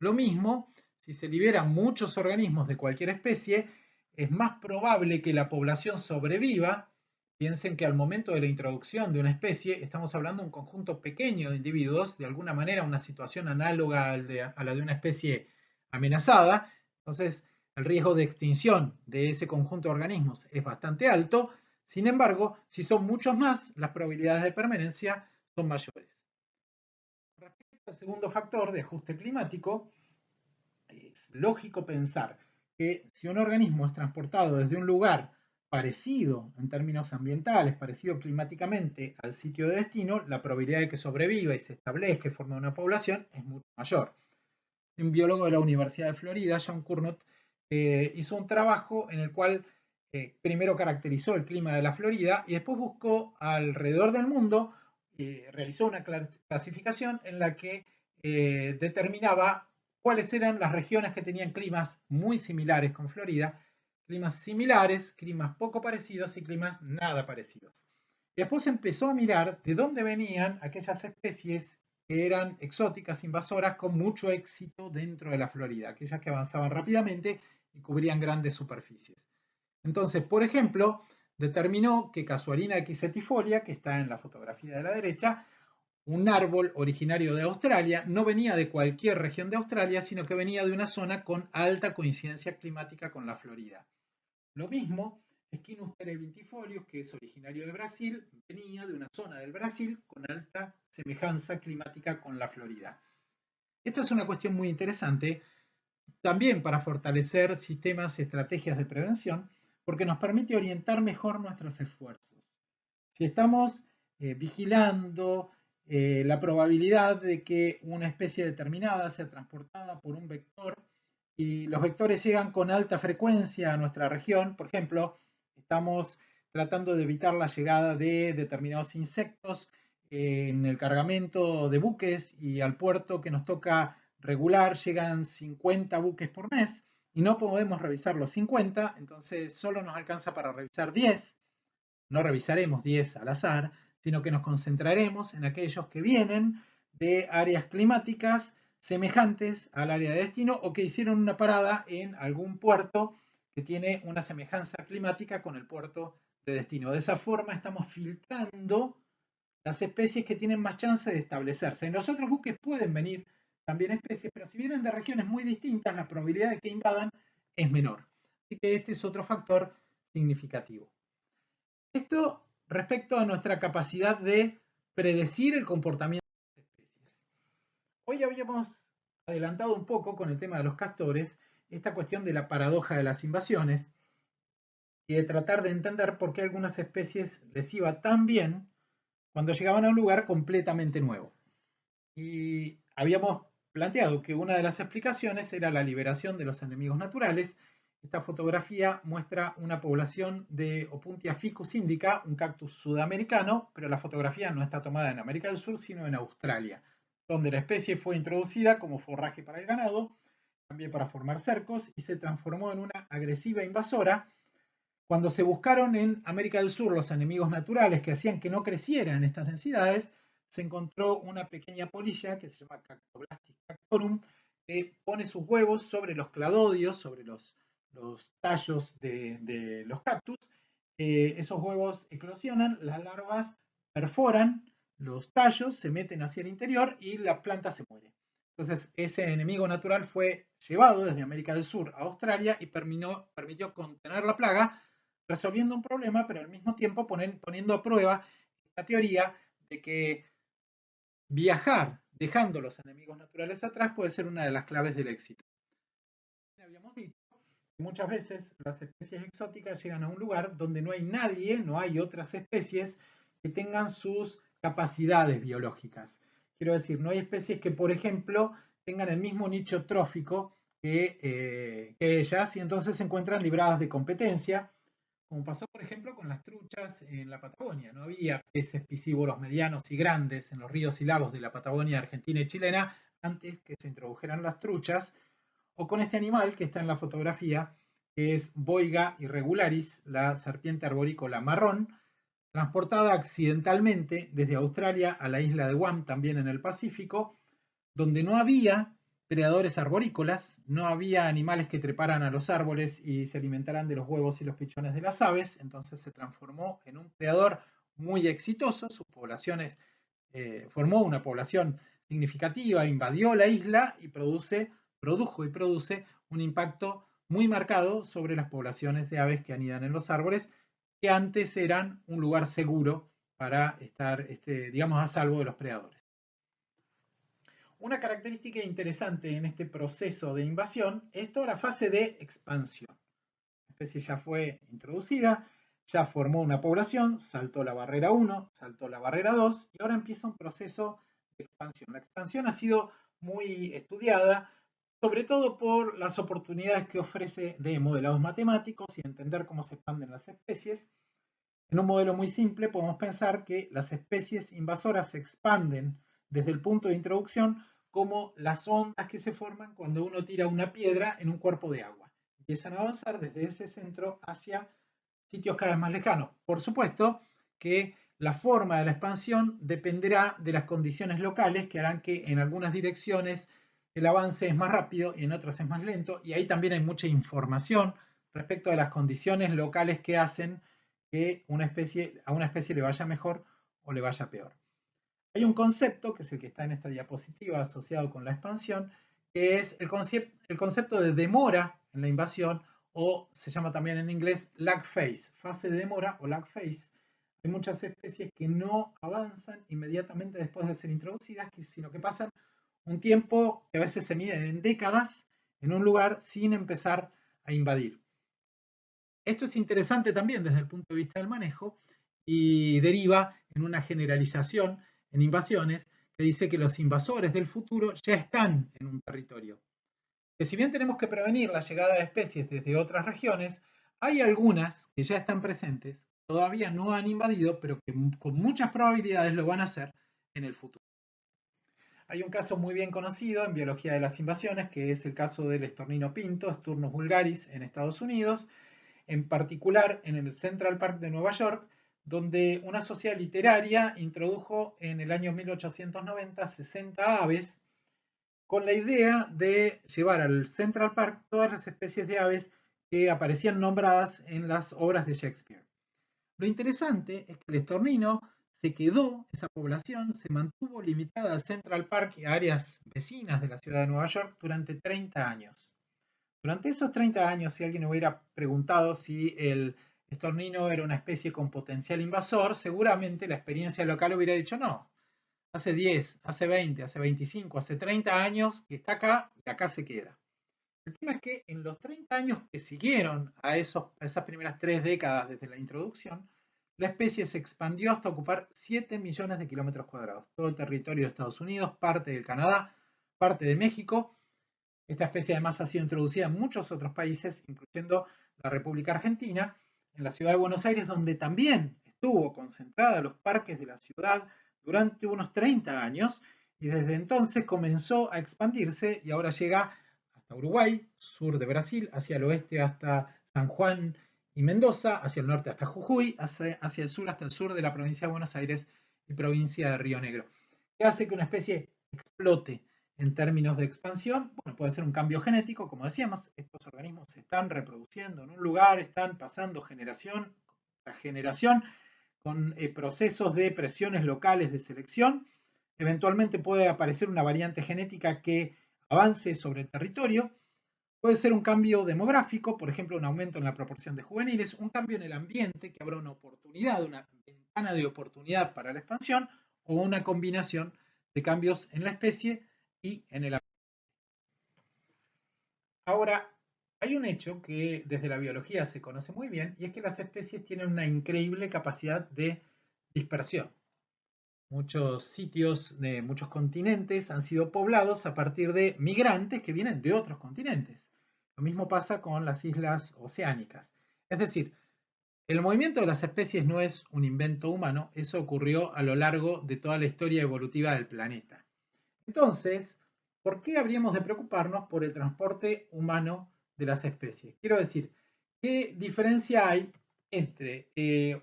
S1: Lo mismo, si se liberan muchos organismos de cualquier especie, es más probable que la población sobreviva. Piensen que al momento de la introducción de una especie estamos hablando de un conjunto pequeño de individuos, de alguna manera una situación análoga a la de una especie amenazada. Entonces, el riesgo de extinción de ese conjunto de organismos es bastante alto. Sin embargo, si son muchos más, las probabilidades de permanencia son mayores. Respecto al segundo factor de ajuste climático, es lógico pensar que si un organismo es transportado desde un lugar parecido en términos ambientales, parecido climáticamente al sitio de destino, la probabilidad de que sobreviva y se establezca y forme una población es mucho mayor. Un biólogo de la Universidad de Florida, John Cournot, hizo un trabajo en el cual primero caracterizó el clima de la Florida y después buscó alrededor del mundo, realizó una clasificación en la que determinaba cuáles eran las regiones que tenían climas muy similares con Florida, climas similares, climas poco parecidos y climas nada parecidos. Y después empezó a mirar de dónde venían aquellas especies que eran exóticas, invasoras, con mucho éxito dentro de la Florida, aquellas que avanzaban rápidamente y cubrían grandes superficies. Entonces, por ejemplo, determinó que Casuarina equisetifolia, que está en la fotografía de la derecha, un árbol originario de Australia, no venía de cualquier región de Australia, sino que venía de una zona con alta coincidencia climática con la Florida. Lo mismo, Equinus terebintifolius, que es originario de Brasil, venía de una zona del Brasil con alta semejanza climática con la Florida. Esta es una cuestión muy interesante también para fortalecer sistemas y estrategias de prevención, porque nos permite orientar mejor nuestros esfuerzos. Si estamos vigilando la probabilidad de que una especie determinada sea transportada por un vector y los vectores llegan con alta frecuencia a nuestra región, por ejemplo, estamos tratando de evitar la llegada de determinados insectos en el cargamento de buques y al puerto que nos toca regular llegan 50 buques por mes y no podemos revisar los 50, entonces solo nos alcanza para revisar 10. No revisaremos 10 al azar, sino que nos concentraremos en aquellos que vienen de áreas climáticas semejantes al área de destino o que hicieron una parada en algún puerto que tiene una semejanza climática con el puerto de destino. De esa forma estamos filtrando las especies que tienen más chance de establecerse. En los otros buques pueden venir también especies, pero si vienen de regiones muy distintas, la probabilidad de que invadan es menor. Así que este es otro factor significativo. Esto respecto a nuestra capacidad de predecir el comportamiento de las especies. Hoy habíamos adelantado un poco con el tema de los castores esta cuestión de la paradoja de las invasiones y de tratar de entender por qué algunas especies les iba tan bien cuando llegaban a un lugar completamente nuevo. Y habíamos planteado que una de las explicaciones era la liberación de los enemigos naturales. Esta fotografía muestra una población de Opuntia ficus indica, un cactus sudamericano, pero la fotografía no está tomada en América del Sur, sino en Australia, donde la especie fue introducida como forraje para el ganado, también para formar cercos, y se transformó en una agresiva invasora. Cuando se buscaron en América del Sur los enemigos naturales que hacían que no crecieran en estas densidades, se encontró una pequeña polilla que se llama Cactoblastis cactorum, que pone sus huevos sobre los cladodios, sobre los tallos de los cactus. Esos huevos eclosionan, las larvas perforan los tallos, se meten hacia el interior y la planta se muere. Entonces, ese enemigo natural fue llevado desde América del Sur a Australia y permitió contener la plaga, resolviendo un problema, pero al mismo tiempo poniendo a prueba la teoría de que viajar dejando los enemigos naturales atrás puede ser una de las claves del éxito. Habíamos dicho que muchas veces las especies exóticas llegan a un lugar donde no hay nadie, no hay otras especies que tengan sus capacidades biológicas. Quiero decir, no hay especies que, por ejemplo, tengan el mismo nicho trófico que ellas y entonces se encuentran libradas de competencia, como pasó, por ejemplo, con las truchas en la Patagonia. No había peces piscívoros medianos y grandes en los ríos y lagos de la Patagonia argentina y chilena antes que se introdujeran las truchas, o con este animal que está en la fotografía, que es Boiga irregularis, la serpiente arborícola marrón, transportada accidentalmente desde Australia a la isla de Guam, también en el Pacífico, donde no había predadores arborícolas, no había animales que treparan a los árboles y se alimentaran de los huevos y los pichones de las aves, entonces se transformó en un predador muy exitoso, sus poblaciones, formó una población significativa, invadió la isla y produjo y produce un impacto muy marcado sobre las poblaciones de aves que anidan en los árboles, que antes eran un lugar seguro para estar, digamos, a salvo de los predadores. Una característica interesante en este proceso de invasión es toda la fase de expansión. La especie ya fue introducida, ya formó una población, saltó la barrera 1, saltó la barrera 2 y ahora empieza un proceso de expansión. La expansión ha sido muy estudiada, sobre todo por las oportunidades que ofrece de modelados matemáticos y entender cómo se expanden las especies. En un modelo muy simple podemos pensar que las especies invasoras se expanden desde el punto de introducción como las ondas que se forman cuando uno tira una piedra en un cuerpo de agua. Empiezan a avanzar desde ese centro hacia sitios cada vez más lejanos. Por supuesto que la forma de la expansión dependerá de las condiciones locales que harán que en algunas direcciones el avance es más rápido y en otras es más lento. Y ahí también hay mucha información respecto de las condiciones locales que hacen que a una especie le vaya mejor o le vaya peor. Hay un concepto, que es el que está en esta diapositiva asociado con la expansión, que es el concepto de demora en la invasión, o se llama también en inglés lag phase, fase de demora o lag phase. Hay muchas especies que no avanzan inmediatamente después de ser introducidas, sino que pasan un tiempo que a veces se mide en décadas en un lugar sin empezar a invadir. Esto es interesante también desde el punto de vista del manejo y deriva en una generalización en invasiones que dice que los invasores del futuro ya están en un territorio. Que si bien tenemos que prevenir la llegada de especies desde otras regiones, hay algunas que ya están presentes, todavía no han invadido, pero que con muchas probabilidades lo van a hacer en el futuro. Hay un caso muy bien conocido en biología de las invasiones, que es el caso del estornino pinto, Sturnus vulgaris, en Estados Unidos, en particular en el Central Park de Nueva York, donde una sociedad literaria introdujo en el año 1890 60 aves con la idea de llevar al Central Park todas las especies de aves que aparecían nombradas en las obras de Shakespeare. Lo interesante es que el estornino se quedó, esa población se mantuvo limitada al Central Park y a áreas vecinas de la ciudad de Nueva York durante 30 años. Durante esos 30 años, si alguien hubiera preguntado si el estornino era una especie con potencial invasor, seguramente la experiencia local hubiera dicho no. Hace 10, hace 20, hace 25, hace 30 años que está acá y acá se queda. El tema es que en los 30 años que siguieron a esas primeras 3 décadas desde la introducción, la especie se expandió hasta ocupar 7 millones de kilómetros cuadrados. Todo el territorio de Estados Unidos, parte del Canadá, parte de México. Esta especie además ha sido introducida en muchos otros países, incluyendo la República Argentina, en la ciudad de Buenos Aires, donde también estuvo concentrada en los parques de la ciudad durante unos 30 años, y desde entonces comenzó a expandirse y ahora llega hasta Uruguay, sur de Brasil, hacia el oeste hasta San Juan y Mendoza, hacia el norte hasta Jujuy, hacia el sur hasta el sur de la provincia de Buenos Aires y provincia de Río Negro. ¿Qué hace que una especie explote en términos de expansión? Bueno, puede ser un cambio genético, como decíamos, estos organismos se están reproduciendo en un lugar, están pasando generación tras generación con procesos de presiones locales de selección. Eventualmente puede aparecer una variante genética que avance sobre el territorio. Puede ser un cambio demográfico, por ejemplo, un aumento en la proporción de juveniles, un cambio en el ambiente que habrá una oportunidad, una ventana de oportunidad para la expansión, o una combinación de cambios en la especie y en el ambiente. Ahora, hay un hecho que desde la biología se conoce muy bien, y es que las especies tienen una increíble capacidad de dispersión. Muchos sitios de muchos continentes han sido poblados a partir de migrantes que vienen de otros continentes. Lo mismo pasa con las islas oceánicas. Es decir, el movimiento de las especies no es un invento humano, eso ocurrió a lo largo de toda la historia evolutiva del planeta. Entonces, ¿por qué habríamos de preocuparnos por el transporte humano de las especies? Quiero decir, ¿qué diferencia hay entre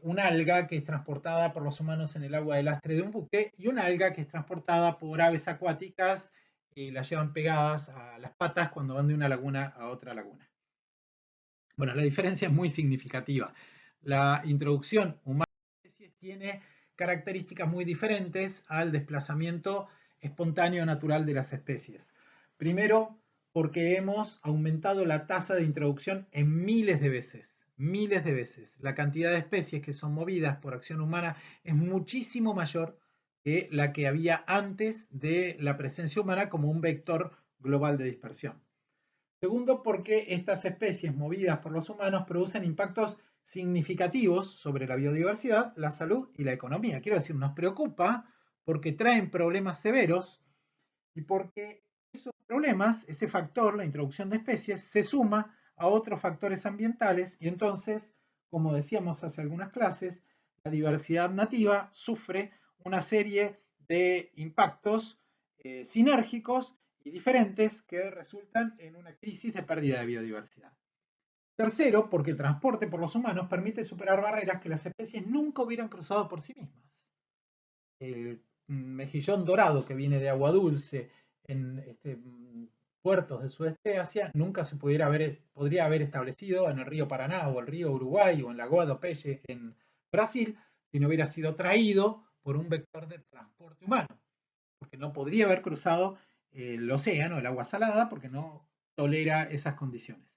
S1: una alga que es transportada por los humanos en el agua de lastre de un buque y una alga que es transportada por aves acuáticas y las llevan pegadas a las patas cuando van de una laguna a otra laguna? Bueno, la diferencia es muy significativa. La introducción humana de especies tiene características muy diferentes al desplazamiento espontáneo natural de las especies. Primero, porque hemos aumentado la tasa de introducción en miles de veces. Miles de veces. La cantidad de especies que son movidas por acción humana es muchísimo mayor que la que había antes de la presencia humana como un vector global de dispersión. Segundo, porque estas especies movidas por los humanos producen impactos significativos sobre la biodiversidad, la salud y la economía. Quiero decir, nos preocupa porque traen problemas severos y porque esos problemas, ese factor, la introducción de especies, se suma a otros factores ambientales y entonces, como decíamos hace algunas clases, la diversidad nativa sufre una serie de impactos sinérgicos y diferentes que resultan en una crisis de pérdida de biodiversidad. Tercero, porque el transporte por los humanos permite superar barreras que las especies nunca hubieran cruzado por sí mismas. El mejillón dorado que viene de agua dulce en puertos del sudeste de Asia nunca se podría haber establecido en el río Paraná o el río Uruguay o en la Lagoa do Peixe en Brasil si no hubiera sido traído por un vector de transporte humano, porque no podría haber cruzado el océano, el agua salada, porque no tolera esas condiciones.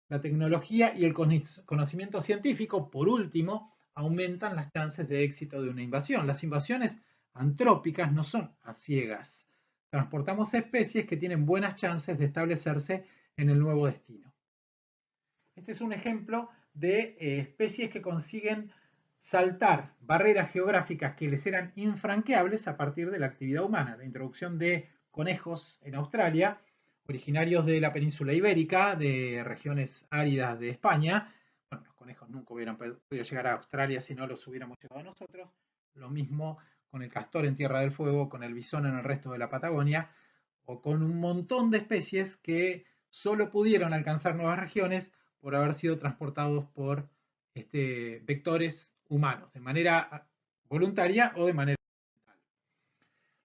S1: La tecnología y el conocimiento científico, por último, aumentan las chances de éxito de una invasión. Las invasiones antrópicas no son a ciegas. Transportamos especies que tienen buenas chances de establecerse en el nuevo destino. Este es un ejemplo de especies que consiguen saltar barreras geográficas que les eran infranqueables a partir de la actividad humana. La introducción de conejos en Australia, originarios de la península ibérica, de regiones áridas de España. Bueno, los conejos nunca hubieran podido llegar a Australia si no los hubiéramos llevado a nosotros. Lo mismo con el castor en Tierra del Fuego, con el bisón en el resto de la Patagonia, o con un montón de especies que solo pudieron alcanzar nuevas regiones por haber sido transportados por vectores humanos, de manera voluntaria o de manera accidental.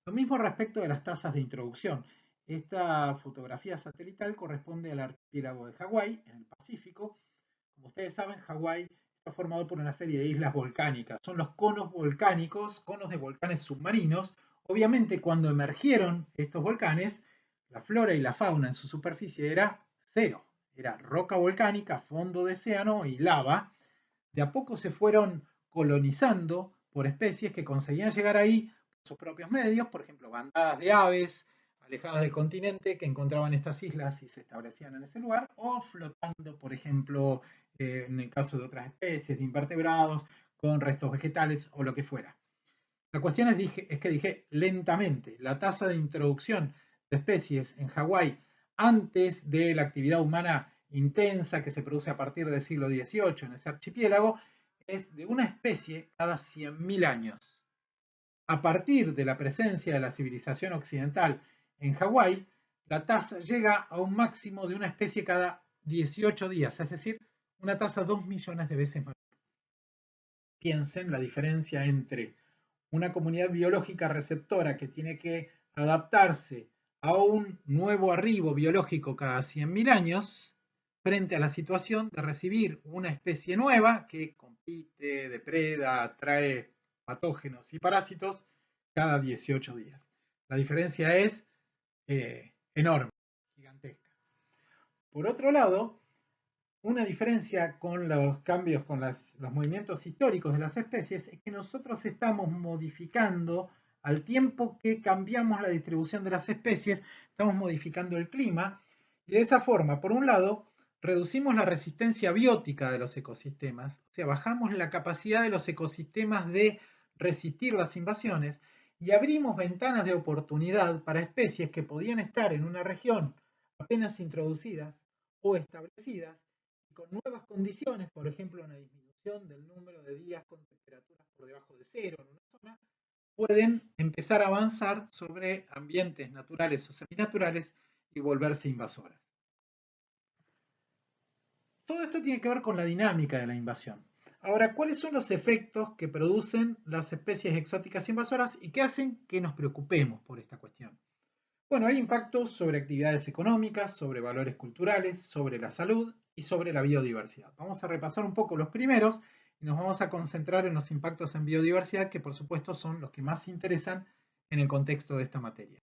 S1: Lo mismo respecto de las tasas de introducción. Esta fotografía satelital corresponde al archipiélago de Hawái, en el Pacífico. Como ustedes saben, Hawái está formado por una serie de islas volcánicas. Son los conos volcánicos, conos de volcanes submarinos. Obviamente, cuando emergieron estos volcanes, la flora y la fauna en su superficie era cero. Era roca volcánica, fondo de océano y lava. De a poco se fueron colonizando por especies que conseguían llegar ahí por sus propios medios, por ejemplo, bandadas de aves alejadas del continente que encontraban estas islas y se establecían en ese lugar, o flotando, por ejemplo, en el caso de otras especies, de invertebrados, con restos vegetales o lo que fuera. La cuestión es que dije lentamente, la tasa de introducción de especies en Hawái antes de la actividad humana intensa que se produce a partir del siglo XVIII en ese archipiélago es de una especie cada 100.000 años. A partir de la presencia de la civilización occidental en Hawái, la tasa llega a un máximo de una especie cada 18 días, es decir, una tasa 2 millones de veces mayor. Piensen la diferencia entre una comunidad biológica receptora que tiene que adaptarse a un nuevo arribo biológico cada 100.000 años, frente a la situación de recibir una especie nueva que compite, depreda, atrae patógenos y parásitos cada 18 días. La diferencia es enorme, gigantesca. Por otro lado, una diferencia con los cambios, con los movimientos históricos de las especies, es que nosotros estamos modificando, al tiempo que cambiamos la distribución de las especies, estamos modificando el clima, y de esa forma, por un lado, reducimos la resistencia biótica de los ecosistemas, o sea, bajamos la capacidad de los ecosistemas de resistir las invasiones, y abrimos ventanas de oportunidad para especies que podían estar en una región apenas introducidas o establecidas, con nuevas condiciones, por ejemplo, una disminución del número de días con temperaturas por debajo de cero en una zona, pueden empezar a avanzar sobre ambientes naturales o seminaturales y volverse invasoras. Todo esto tiene que ver con la dinámica de la invasión. Ahora, ¿cuáles son los efectos que producen las especies exóticas invasoras y que hacen que nos preocupemos por esta cuestión? Bueno, hay impactos sobre actividades económicas, sobre valores culturales, sobre la salud y sobre la biodiversidad. Vamos a repasar un poco los primeros y nos vamos a concentrar en los impactos en biodiversidad, que por supuesto son los que más interesan en el contexto de esta materia.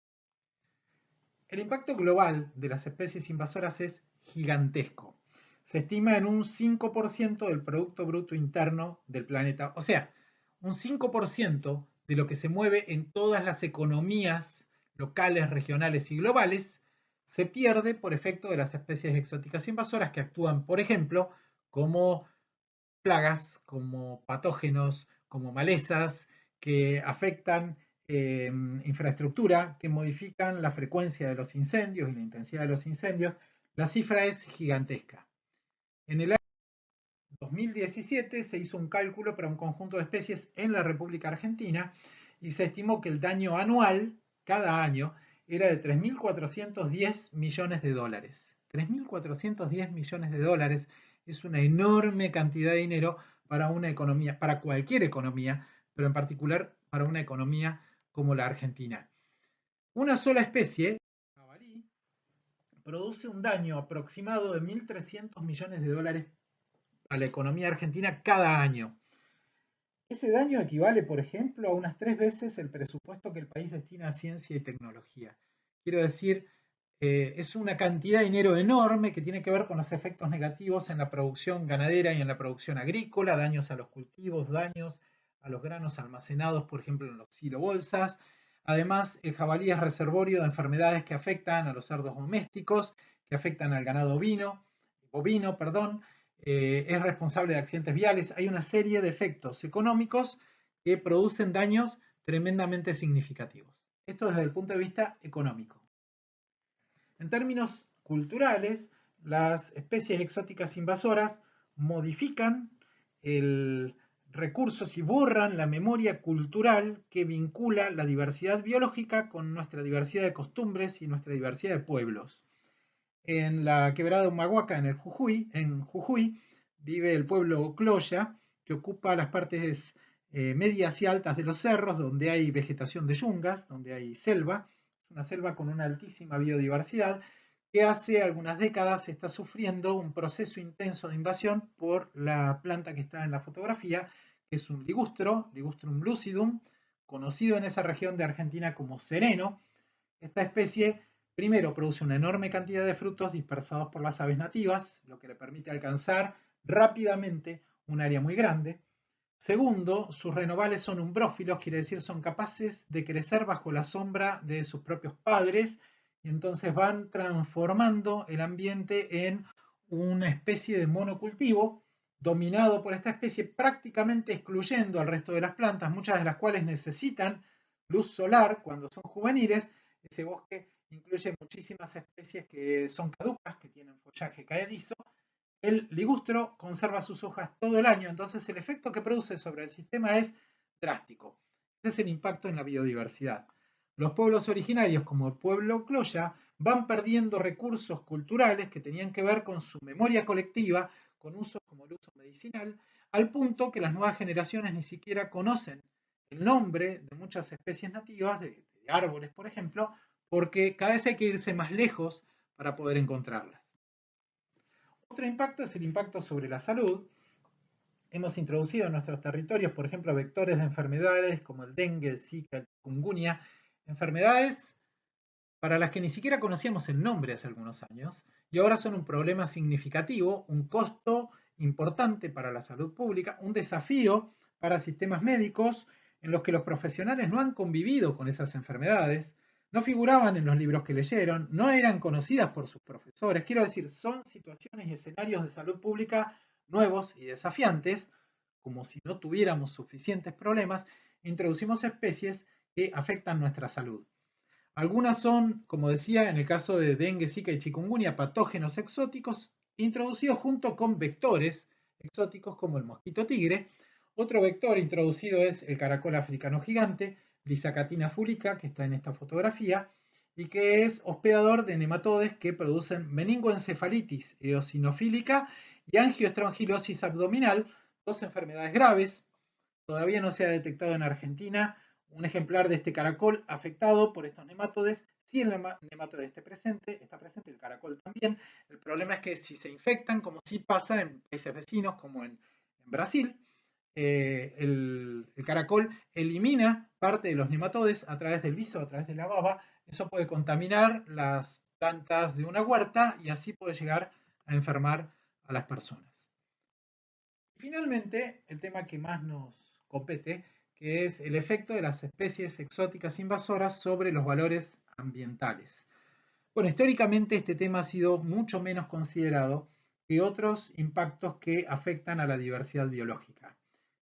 S1: El impacto global de las especies invasoras es gigantesco. Se estima en un 5% del Producto Bruto Interno del planeta, o sea, un 5% de lo que se mueve en todas las economías locales, regionales y globales se pierde por efecto de las especies exóticas invasoras que actúan, por ejemplo, como plagas, como patógenos, como malezas, que afectan infraestructura, que modifican la frecuencia de los incendios y la intensidad de los incendios. La cifra es gigantesca. En el año 2017 se hizo un cálculo para un conjunto de especies en la República Argentina y se estimó que el daño anual, cada año, era de 3.410 millones de dólares. 3.410 millones de dólares es una enorme cantidad de dinero para una economía, para cualquier economía, pero en particular para una economía como la Argentina. Una sola especie, jabalí, produce un daño aproximado de 1.300 millones de dólares a la economía argentina cada año. Ese daño equivale, por ejemplo, a unas 3 veces el presupuesto que el país destina a ciencia y tecnología. Quiero decir, es una cantidad de dinero enorme que tiene que ver con los efectos negativos en la producción ganadera y en la producción agrícola, daños a los cultivos, daños a los granos almacenados, por ejemplo, en los silobolsas. Además, el jabalí es reservorio de enfermedades que afectan a los cerdos domésticos, que afectan al ganado bovino, es responsable de accidentes viales. Hay una serie de efectos económicos que producen daños tremendamente significativos. Esto desde el punto de vista económico. En términos culturales, las especies exóticas invasoras modifican el recursos y borran la memoria cultural que vincula la diversidad biológica con nuestra diversidad de costumbres y nuestra diversidad de pueblos. En la quebrada de Humahuaca, en Jujuy, vive el pueblo Cloya, que ocupa las partes medias y altas de los cerros, donde hay vegetación de yungas, donde hay selva. Es una selva con una altísima biodiversidad, que hace algunas décadas está sufriendo un proceso intenso de invasión por la planta que está en la fotografía, que es un ligustro, Ligustrum lucidum, conocido en esa región de Argentina como sereno. Esta especie, primero, produce una enorme cantidad de frutos dispersados por las aves nativas, lo que le permite alcanzar rápidamente un área muy grande. Segundo, sus renovales son umbrófilos, quiere decir son capaces de crecer bajo la sombra de sus propios padres y entonces van transformando el ambiente en una especie de monocultivo dominado por esta especie, prácticamente excluyendo al resto de las plantas, muchas de las cuales necesitan luz solar cuando son juveniles. Ese bosque incluye muchísimas especies que son caducas, que tienen follaje caedizo. El ligustro conserva sus hojas todo el año, entonces el efecto que produce sobre el sistema es drástico. Ese es el impacto en la biodiversidad. Los pueblos originarios, como el pueblo Cloya, van perdiendo recursos culturales que tenían que ver con su memoria colectiva, con usos como el uso medicinal, al punto que las nuevas generaciones ni siquiera conocen el nombre de muchas especies nativas, de árboles, por ejemplo, porque cada vez hay que irse más lejos para poder encontrarlas. Otro impacto es el impacto sobre la salud. Hemos introducido en nuestros territorios, por ejemplo, vectores de enfermedades como el dengue, el zika, el chikungunya, enfermedades para las que ni siquiera conocíamos el nombre hace algunos años y ahora son un problema significativo, un costo importante para la salud pública, un desafío para sistemas médicos en los que los profesionales no han convivido con esas enfermedades, no figuraban en los libros que leyeron, no eran conocidas por sus profesores. Quiero decir, son situaciones y escenarios de salud pública nuevos y desafiantes, como si no tuviéramos suficientes problemas, introducimos especies que afectan nuestra salud. Algunas son, como decía, en el caso de dengue, zika y chikungunya, patógenos exóticos introducidos junto con vectores exóticos como el mosquito tigre. Otro vector introducido es el caracol africano gigante, Lysacatina fulica, que está en esta fotografía, y que es hospedador de nematodes que producen meningoencefalitis eosinofílica y angioestrongilosis abdominal, dos enfermedades graves. Todavía no se ha detectado en Argentina un ejemplar de este caracol afectado por estos nematodes. Si el nematode está presente el caracol también. El problema es que si se infectan, como sí pasa en países vecinos como en Brasil, el caracol elimina parte de los nematodes a través del viso, a través de la baba. Eso puede contaminar las plantas de una huerta y así puede llegar a enfermar a las personas. Finalmente, el tema que más nos compete, que es el efecto de las especies exóticas invasoras sobre los valores ambientales. Bueno, históricamente este tema ha sido mucho menos considerado que otros impactos que afectan a la diversidad biológica.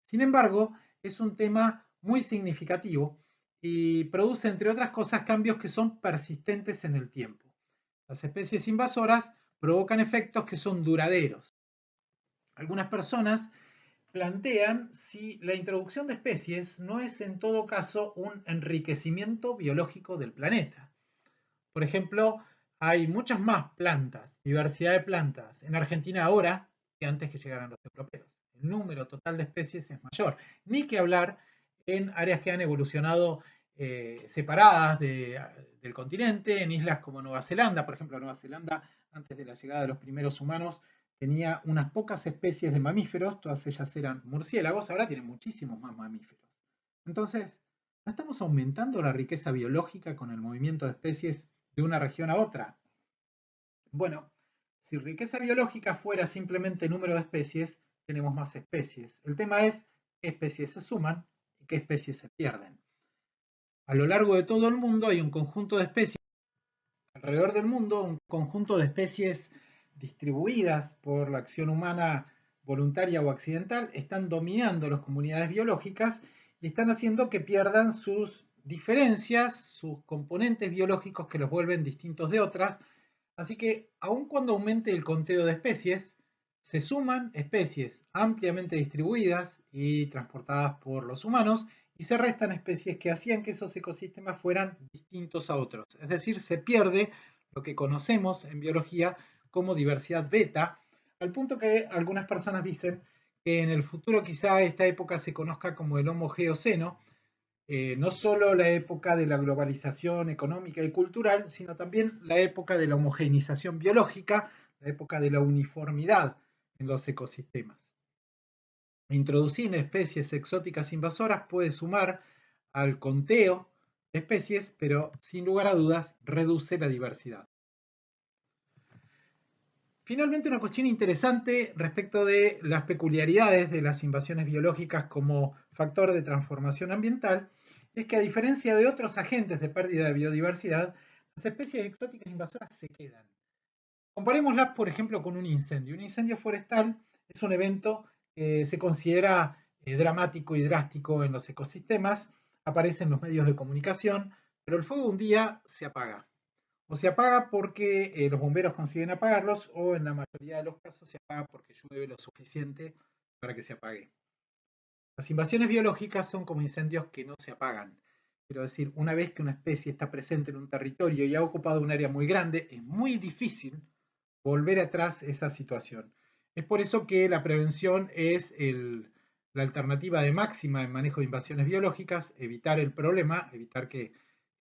S1: Sin embargo, es un tema muy significativo y produce, entre otras cosas, cambios que son persistentes en el tiempo. Las especies invasoras provocan efectos que son duraderos. Algunas personas plantean si la introducción de especies no es en todo caso un enriquecimiento biológico del planeta. Por ejemplo, hay muchas más plantas, diversidad de plantas en Argentina ahora que antes que llegaran los europeos. El número total de especies es mayor. Ni que hablar en áreas que han evolucionado separadas del continente, en islas como Nueva Zelanda. Por ejemplo, Nueva Zelanda, antes de la llegada de los primeros humanos, tenía unas pocas especies de mamíferos, todas ellas eran murciélagos, ahora tienen muchísimos más mamíferos. Entonces, ¿no estamos aumentando la riqueza biológica con el movimiento de especies de una región a otra? Bueno, si riqueza biológica fuera simplemente número de especies, tenemos más especies. El tema es qué especies se suman y qué especies se pierden. A lo largo de todo el mundo hay un conjunto de especies, alrededor del mundo, un conjunto de especies distribuidas por la acción humana voluntaria o accidental, están dominando las comunidades biológicas y están haciendo que pierdan sus diferencias, sus componentes biológicos que los vuelven distintos de otras. Así que, aun cuando aumente el conteo de especies, se suman especies ampliamente distribuidas y transportadas por los humanos y se restan especies que hacían que esos ecosistemas fueran distintos a otros. Es decir, se pierde lo que conocemos en biología como diversidad beta, al punto que algunas personas dicen que en el futuro quizá esta época se conozca como el Homo Geoceno, no solo la época de la globalización económica y cultural, sino también la época de la homogeneización biológica, la época de la uniformidad en los ecosistemas. Introducir especies exóticas invasoras puede sumar al conteo de especies, pero sin lugar a dudas reduce la diversidad. Finalmente, una cuestión interesante respecto de las peculiaridades de las invasiones biológicas como factor de transformación ambiental es que, a diferencia de otros agentes de pérdida de biodiversidad, las especies exóticas invasoras se quedan. Comparémoslas, por ejemplo, con un incendio. Un incendio forestal es un evento que se considera dramático y drástico en los ecosistemas, aparece en los medios de comunicación, pero el fuego un día se apaga. O se apaga porque los bomberos consiguen apagarlos, o en la mayoría de los casos se apaga porque llueve lo suficiente para que se apague. Las invasiones biológicas son como incendios que no se apagan. Quiero decir, una vez que una especie está presente en un territorio y ha ocupado un área muy grande, es muy difícil volver atrás esa situación. Es por eso que la prevención es la alternativa de máxima en manejo de invasiones biológicas, evitar el problema, evitar que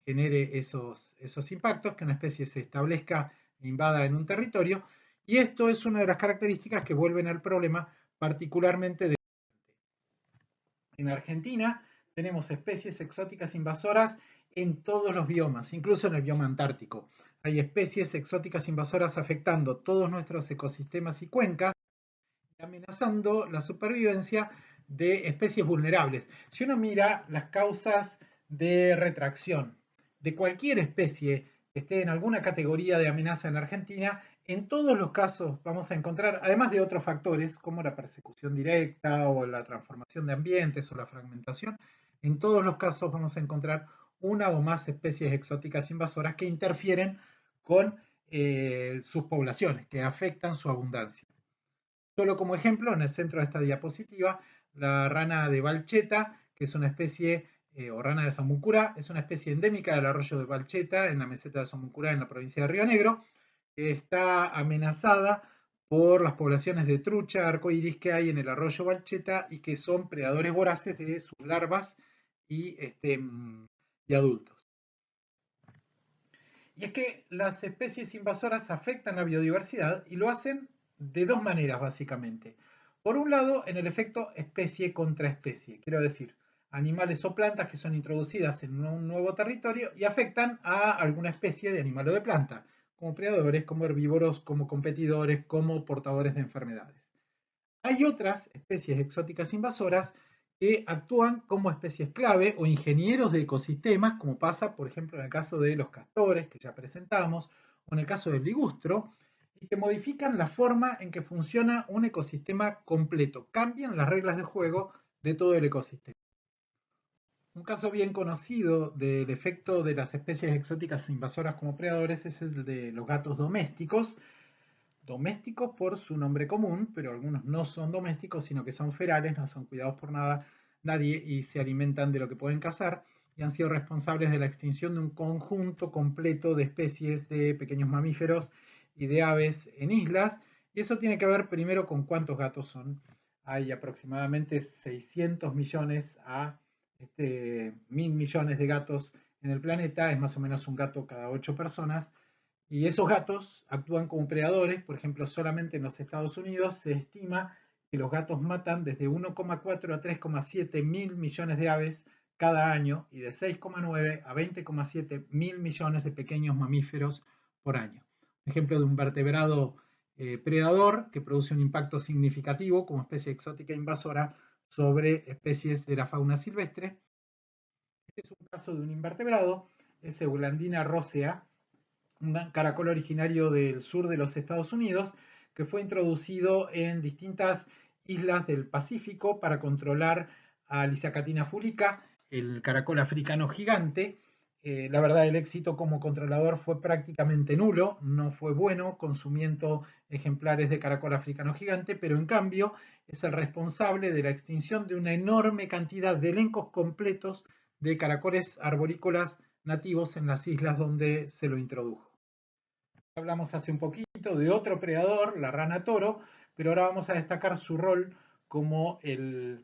S1: genere esos impactos, que una especie se establezca e invada en un territorio, y esto es una de las características que vuelven al problema particularmente de... En Argentina tenemos especies exóticas invasoras en todos los biomas, incluso en el bioma antártico. Hay especies exóticas invasoras afectando todos nuestros ecosistemas y cuencas, amenazando la supervivencia de especies vulnerables. Si uno mira las causas de retracción de cualquier especie que esté en alguna categoría de amenaza en Argentina, en todos los casos vamos a encontrar, además de otros factores como la persecución directa o la transformación de ambientes o la fragmentación, en todos los casos vamos a encontrar una o más especies exóticas invasoras que interfieren con sus poblaciones, que afectan su abundancia. Solo como ejemplo, en el centro de esta diapositiva, la rana de Valcheta, que es una especie, o rana de Zamucurá, es una especie endémica del arroyo de Valcheta, en la meseta de Zamucurá, en la provincia de Río Negro, que está amenazada por las poblaciones de trucha arcoíris que hay en el arroyo Valcheta y que son predadores voraces de sus larvas y adultos. Y es que las especies invasoras afectan la biodiversidad y lo hacen de dos maneras, básicamente. Por un lado, en el efecto especie contra especie, quiero decir, animales o plantas que son introducidas en un nuevo territorio y afectan a alguna especie de animal o de planta, como predadores, como herbívoros, como competidores, como portadores de enfermedades. Hay otras especies exóticas invasoras que actúan como especies clave o ingenieros de ecosistemas, como pasa, por ejemplo, en el caso de los castores, que ya presentamos, o en el caso del ligustro, y que modifican la forma en que funciona un ecosistema completo, cambian las reglas de juego de todo el ecosistema. Un caso bien conocido del efecto de las especies exóticas invasoras como predadores es el de los gatos domésticos. Domésticos por su nombre común, pero algunos no son domésticos, sino que son ferales, no son cuidados por nadie y se alimentan de lo que pueden cazar y han sido responsables de la extinción de un conjunto completo de especies de pequeños mamíferos y de aves en islas. Y eso tiene que ver primero con cuántos gatos son. Hay aproximadamente 600 millones a 1.000 millones de gatos en el planeta, es más o menos un gato cada 8 personas. Y esos gatos actúan como predadores, por ejemplo, solamente en los Estados Unidos se estima que los gatos matan desde 1,4 a 3,7 mil millones de aves cada año y de 6,9 a 20,7 mil millones de pequeños mamíferos por año. Ejemplo de un vertebrado predador que produce un impacto significativo como especie exótica invasora sobre especies de la fauna silvestre. Este es un caso de un invertebrado, es Eulandina rosea, un caracol originario del sur de los Estados Unidos que fue introducido en distintas islas del Pacífico para controlar a Lysacatina fulica, el caracol africano gigante. La verdad, el éxito como controlador fue prácticamente nulo, no fue bueno consumiendo ejemplares de caracol africano gigante, pero en cambio es el responsable de la extinción de una enorme cantidad de elencos completos de caracoles arborícolas nativos en las islas donde se lo introdujo. Hablamos hace un poquito de otro predador, la rana toro, pero ahora vamos a destacar su rol como el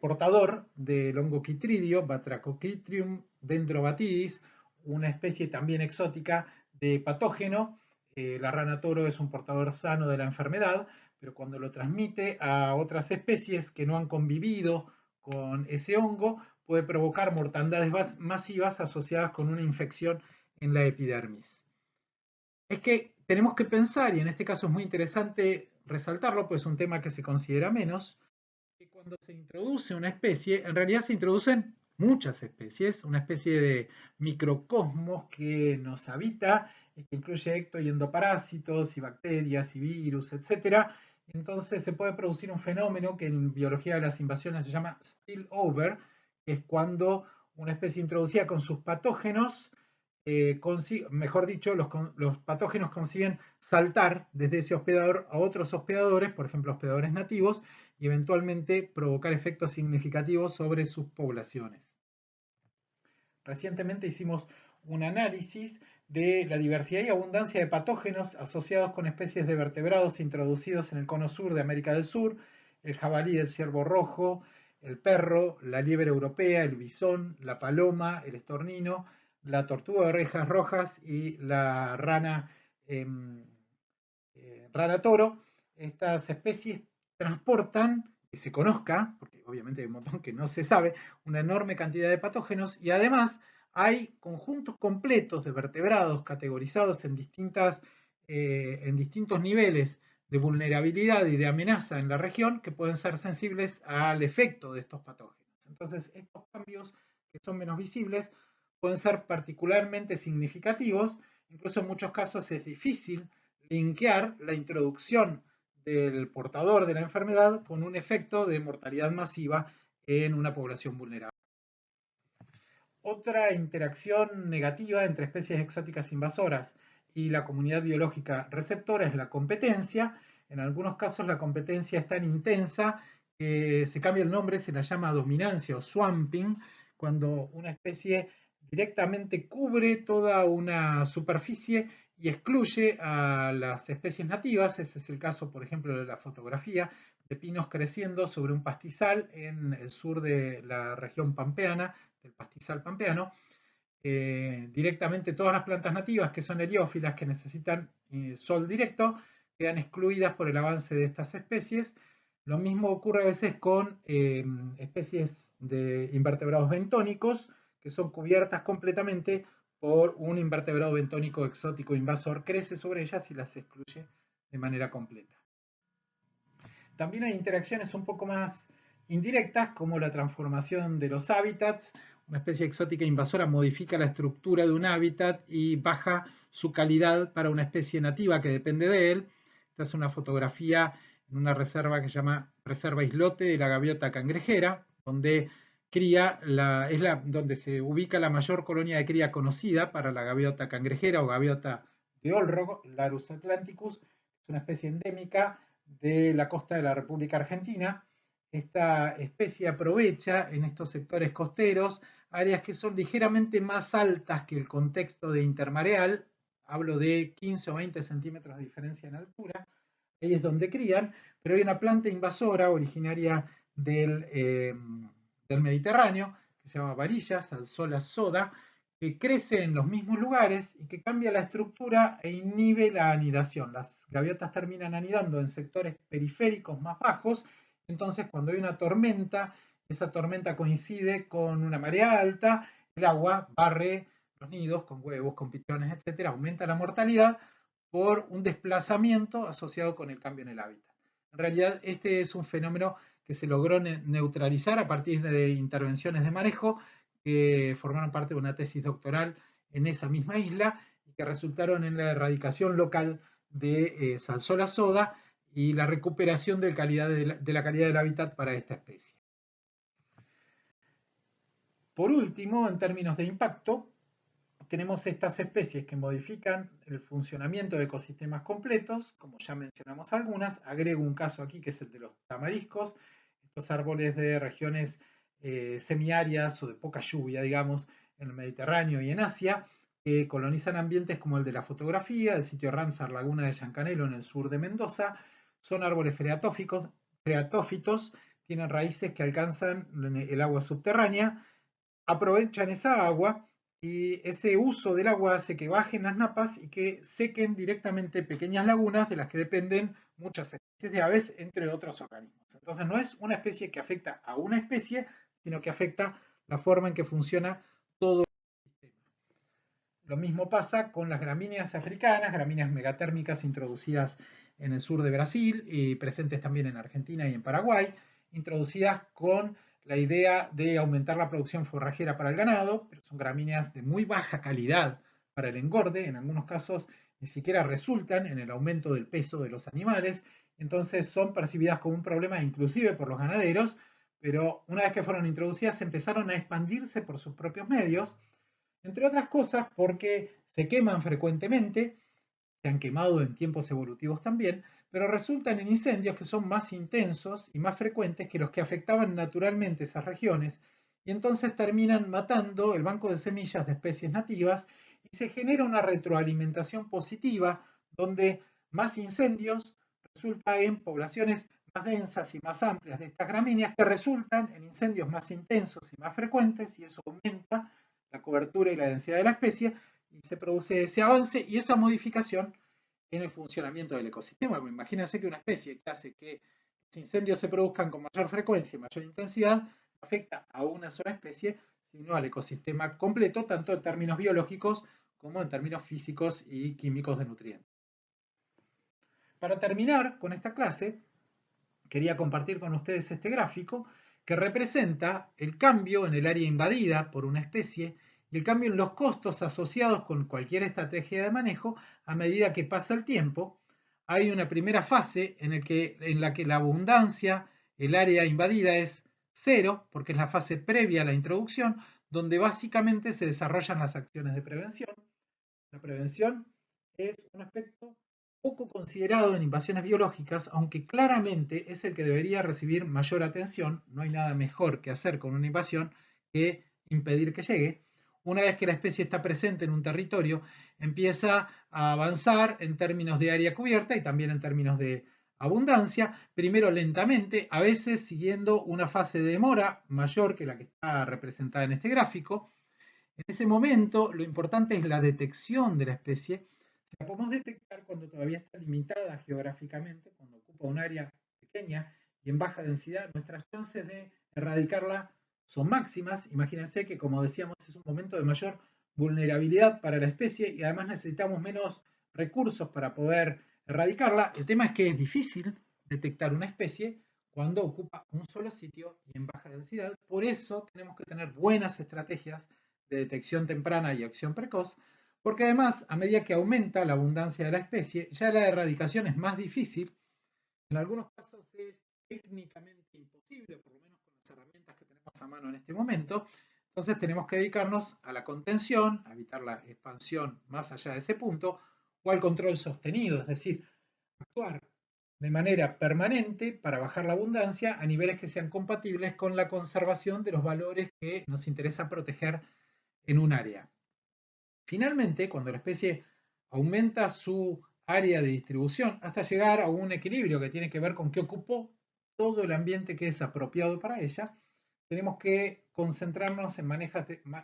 S1: portador del hongo Chytridio, Batrachochytrium dendrobatidis, una especie también exótica de patógeno. La rana toro es un portador sano de la enfermedad, pero cuando lo transmite a otras especies que no han convivido con ese hongo, puede provocar mortandades masivas asociadas con una infección en la epidermis. Es que tenemos que pensar, y en este caso es muy interesante resaltarlo, pues es un tema que se considera menos, que cuando se introduce una especie, en realidad se introducen muchas especies, una especie de microcosmos que nos habita, que incluye ecto y endoparásitos, y bacterias, y virus, etc. Entonces se puede producir un fenómeno que en biología de las invasiones se llama spillover, que es cuando una especie introducida con sus patógenos mejor dicho, los patógenos consiguen saltar desde ese hospedador a otros hospedadores, por ejemplo, hospedadores nativos, y eventualmente provocar efectos significativos sobre sus poblaciones. Recientemente hicimos un análisis de la diversidad y abundancia de patógenos asociados con especies de vertebrados introducidos en el cono sur de América del Sur, el jabalí, el ciervo rojo, el perro, la liebre europea, el bisón, la paloma, el estornino, la tortuga de orejas rojas y la rana toro. Estas especies transportan, que se conozca, porque obviamente hay un montón que no se sabe, una enorme cantidad de patógenos y además hay conjuntos completos de vertebrados categorizados en distintos niveles de vulnerabilidad y de amenaza en la región que pueden ser sensibles al efecto de estos patógenos. Entonces, estos cambios que son menos visibles pueden ser particularmente significativos, incluso en muchos casos es difícil linkear la introducción del portador de la enfermedad con un efecto de mortalidad masiva en una población vulnerable. Otra interacción negativa entre especies exóticas invasoras y la comunidad biológica receptora es la competencia. En algunos casos la competencia es tan intensa que se cambia el nombre, se la llama dominancia o swamping, cuando una especie directamente cubre toda una superficie y excluye a las especies nativas. Ese es el caso, por ejemplo, de la fotografía de pinos creciendo sobre un pastizal en el sur de la región pampeana, del pastizal pampeano. Directamente todas las plantas nativas que son heliófilas, que necesitan sol directo, quedan excluidas por el avance de estas especies. Lo mismo ocurre a veces con especies de invertebrados bentónicos, que son cubiertas completamente por un invertebrado bentónico exótico invasor, crece sobre ellas y las excluye de manera completa. También hay interacciones un poco más indirectas, como la transformación de los hábitats. Una especie exótica invasora modifica la estructura de un hábitat y baja su calidad para una especie nativa que depende de él. Esta es una fotografía en una reserva que se llama Reserva Islote de la gaviota cangrejera, donde donde se ubica la mayor colonia de cría conocida para la gaviota cangrejera o gaviota de Olrogo, Larus atlanticus. Es una especie endémica de la costa de la República Argentina. Esta especie aprovecha en estos sectores costeros áreas que son ligeramente más altas que el contexto de intermareal, hablo de 15 o 20 centímetros de diferencia en altura, ahí es donde crían, pero hay una planta invasora originaria del Mediterráneo, que se llama varilla, Salsola soda, que crece en los mismos lugares y que cambia la estructura e inhibe la anidación. Las gaviotas terminan anidando en sectores periféricos más bajos, entonces cuando hay una tormenta, esa tormenta coincide con una marea alta, el agua barre los nidos con huevos, con pichones, etc. Aumenta la mortalidad por un desplazamiento asociado con el cambio en el hábitat. En realidad, este es un fenómeno que se logró neutralizar a partir de intervenciones de manejo que formaron parte de una tesis doctoral en esa misma isla y que resultaron en la erradicación local de Salsola soda y la recuperación de la calidad del hábitat para esta especie. Por último, en términos de impacto, tenemos estas especies que modifican el funcionamiento de ecosistemas completos, como ya mencionamos algunas. Agrego un caso aquí que es el de los tamariscos, estos árboles de regiones semiáridas o de poca lluvia, digamos, en el Mediterráneo y en Asia, que colonizan ambientes como el de la fotografía, el sitio Ramsar Laguna de Yancanelo en el sur de Mendoza. Son árboles freatófitos, tienen raíces que alcanzan el agua subterránea, aprovechan esa agua y ese uso del agua hace que bajen las napas y que sequen directamente pequeñas lagunas de las que dependen muchas especies de aves, entre otros organismos. Entonces no es una especie que afecta a una especie, sino que afecta la forma en que funciona todo el sistema. Lo mismo pasa con las gramíneas africanas, gramíneas megatérmicas introducidas en el sur de Brasil y presentes también en Argentina y en Paraguay, introducidas con la idea de aumentar la producción forrajera para el ganado, pero son gramíneas de muy baja calidad para el engorde, en algunos casos ni siquiera resultan en el aumento del peso de los animales, entonces son percibidas como un problema inclusive por los ganaderos, pero una vez que fueron introducidas empezaron a expandirse por sus propios medios, entre otras cosas porque se queman frecuentemente, se han quemado en tiempos evolutivos también, pero resultan en incendios que son más intensos y más frecuentes que los que afectaban naturalmente esas regiones, y entonces terminan matando el banco de semillas de especies nativas y se genera una retroalimentación positiva donde más incendios resulta en poblaciones más densas y más amplias de estas gramíneas que resultan en incendios más intensos y más frecuentes, y eso aumenta la cobertura y la densidad de la especie y se produce ese avance y esa modificación en el funcionamiento del ecosistema. Imagínense que una especie que hace que los incendios se produzcan con mayor frecuencia y mayor intensidad afecta a una sola especie, sino al ecosistema completo, tanto en términos biológicos como en términos físicos y químicos de nutrientes. Para terminar con esta clase, quería compartir con ustedes este gráfico que representa el cambio en el área invadida por una especie y el cambio en los costos asociados con cualquier estrategia de manejo a medida que pasa el tiempo. Hay una primera fase en la que la abundancia, el área invadida es cero, porque es la fase previa a la introducción, donde básicamente se desarrollan las acciones de prevención. La prevención es un aspecto poco considerado en invasiones biológicas, aunque claramente es el que debería recibir mayor atención. No hay nada mejor que hacer con una invasión que impedir que llegue. Una vez que la especie está presente en un territorio, empieza a avanzar en términos de área cubierta y también en términos de abundancia, primero lentamente, a veces siguiendo una fase de demora mayor que la que está representada en este gráfico. En ese momento, lo importante es la detección de la especie. La podemos detectar cuando todavía está limitada geográficamente, cuando ocupa un área pequeña y en baja densidad. Nuestras chances de erradicarla son máximas. Imagínense que, como decíamos, es un momento de mayor vulnerabilidad para la especie y además necesitamos menos recursos para poder erradicarla. El tema es que es difícil detectar una especie cuando ocupa un solo sitio y en baja densidad. Por eso tenemos que tener buenas estrategias de detección temprana y acción precoz, Porque además, a medida que aumenta la abundancia de la especie, ya la erradicación es más difícil, en algunos casos es técnicamente imposible, por lo menos con las herramientas que tenemos a mano en este momento. Entonces tenemos que dedicarnos a la contención, a evitar la expansión más allá de ese punto, o al control sostenido, es decir, actuar de manera permanente para bajar la abundancia a niveles que sean compatibles con la conservación de los valores que nos interesa proteger en un área. Finalmente, cuando la especie aumenta su área de distribución hasta llegar a un equilibrio que tiene que ver con que ocupó todo el ambiente que es apropiado para ella, tenemos que concentrarnos en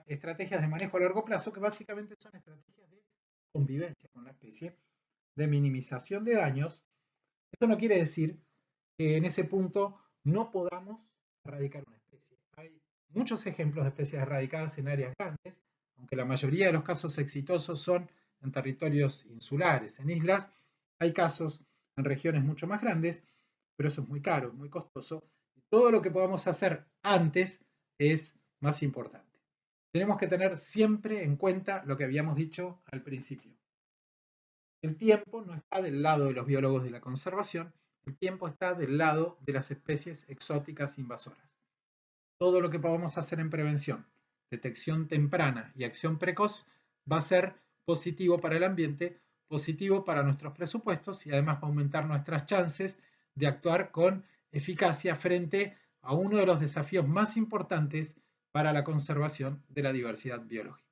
S1: estrategias de manejo a largo plazo, que básicamente son estrategias de convivencia con la especie, de minimización de daños. Esto no quiere decir que en ese punto no podamos erradicar una especie. Hay muchos ejemplos de especies erradicadas en áreas grandes, aunque la mayoría de los casos exitosos son en territorios insulares, en islas. Hay casos en regiones mucho más grandes, pero eso es muy caro, es muy costoso. Todo lo que podamos hacer antes es más importante. Tenemos que tener siempre en cuenta lo que habíamos dicho al principio. El tiempo no está del lado de los biólogos de la conservación, el tiempo está del lado de las especies exóticas invasoras. Todo lo que podamos hacer en prevención, detección temprana y acción precoz va a ser positivo para el ambiente, positivo para nuestros presupuestos y además va a aumentar nuestras chances de actuar con eficacia frente a uno de los desafíos más importantes para la conservación de la diversidad biológica.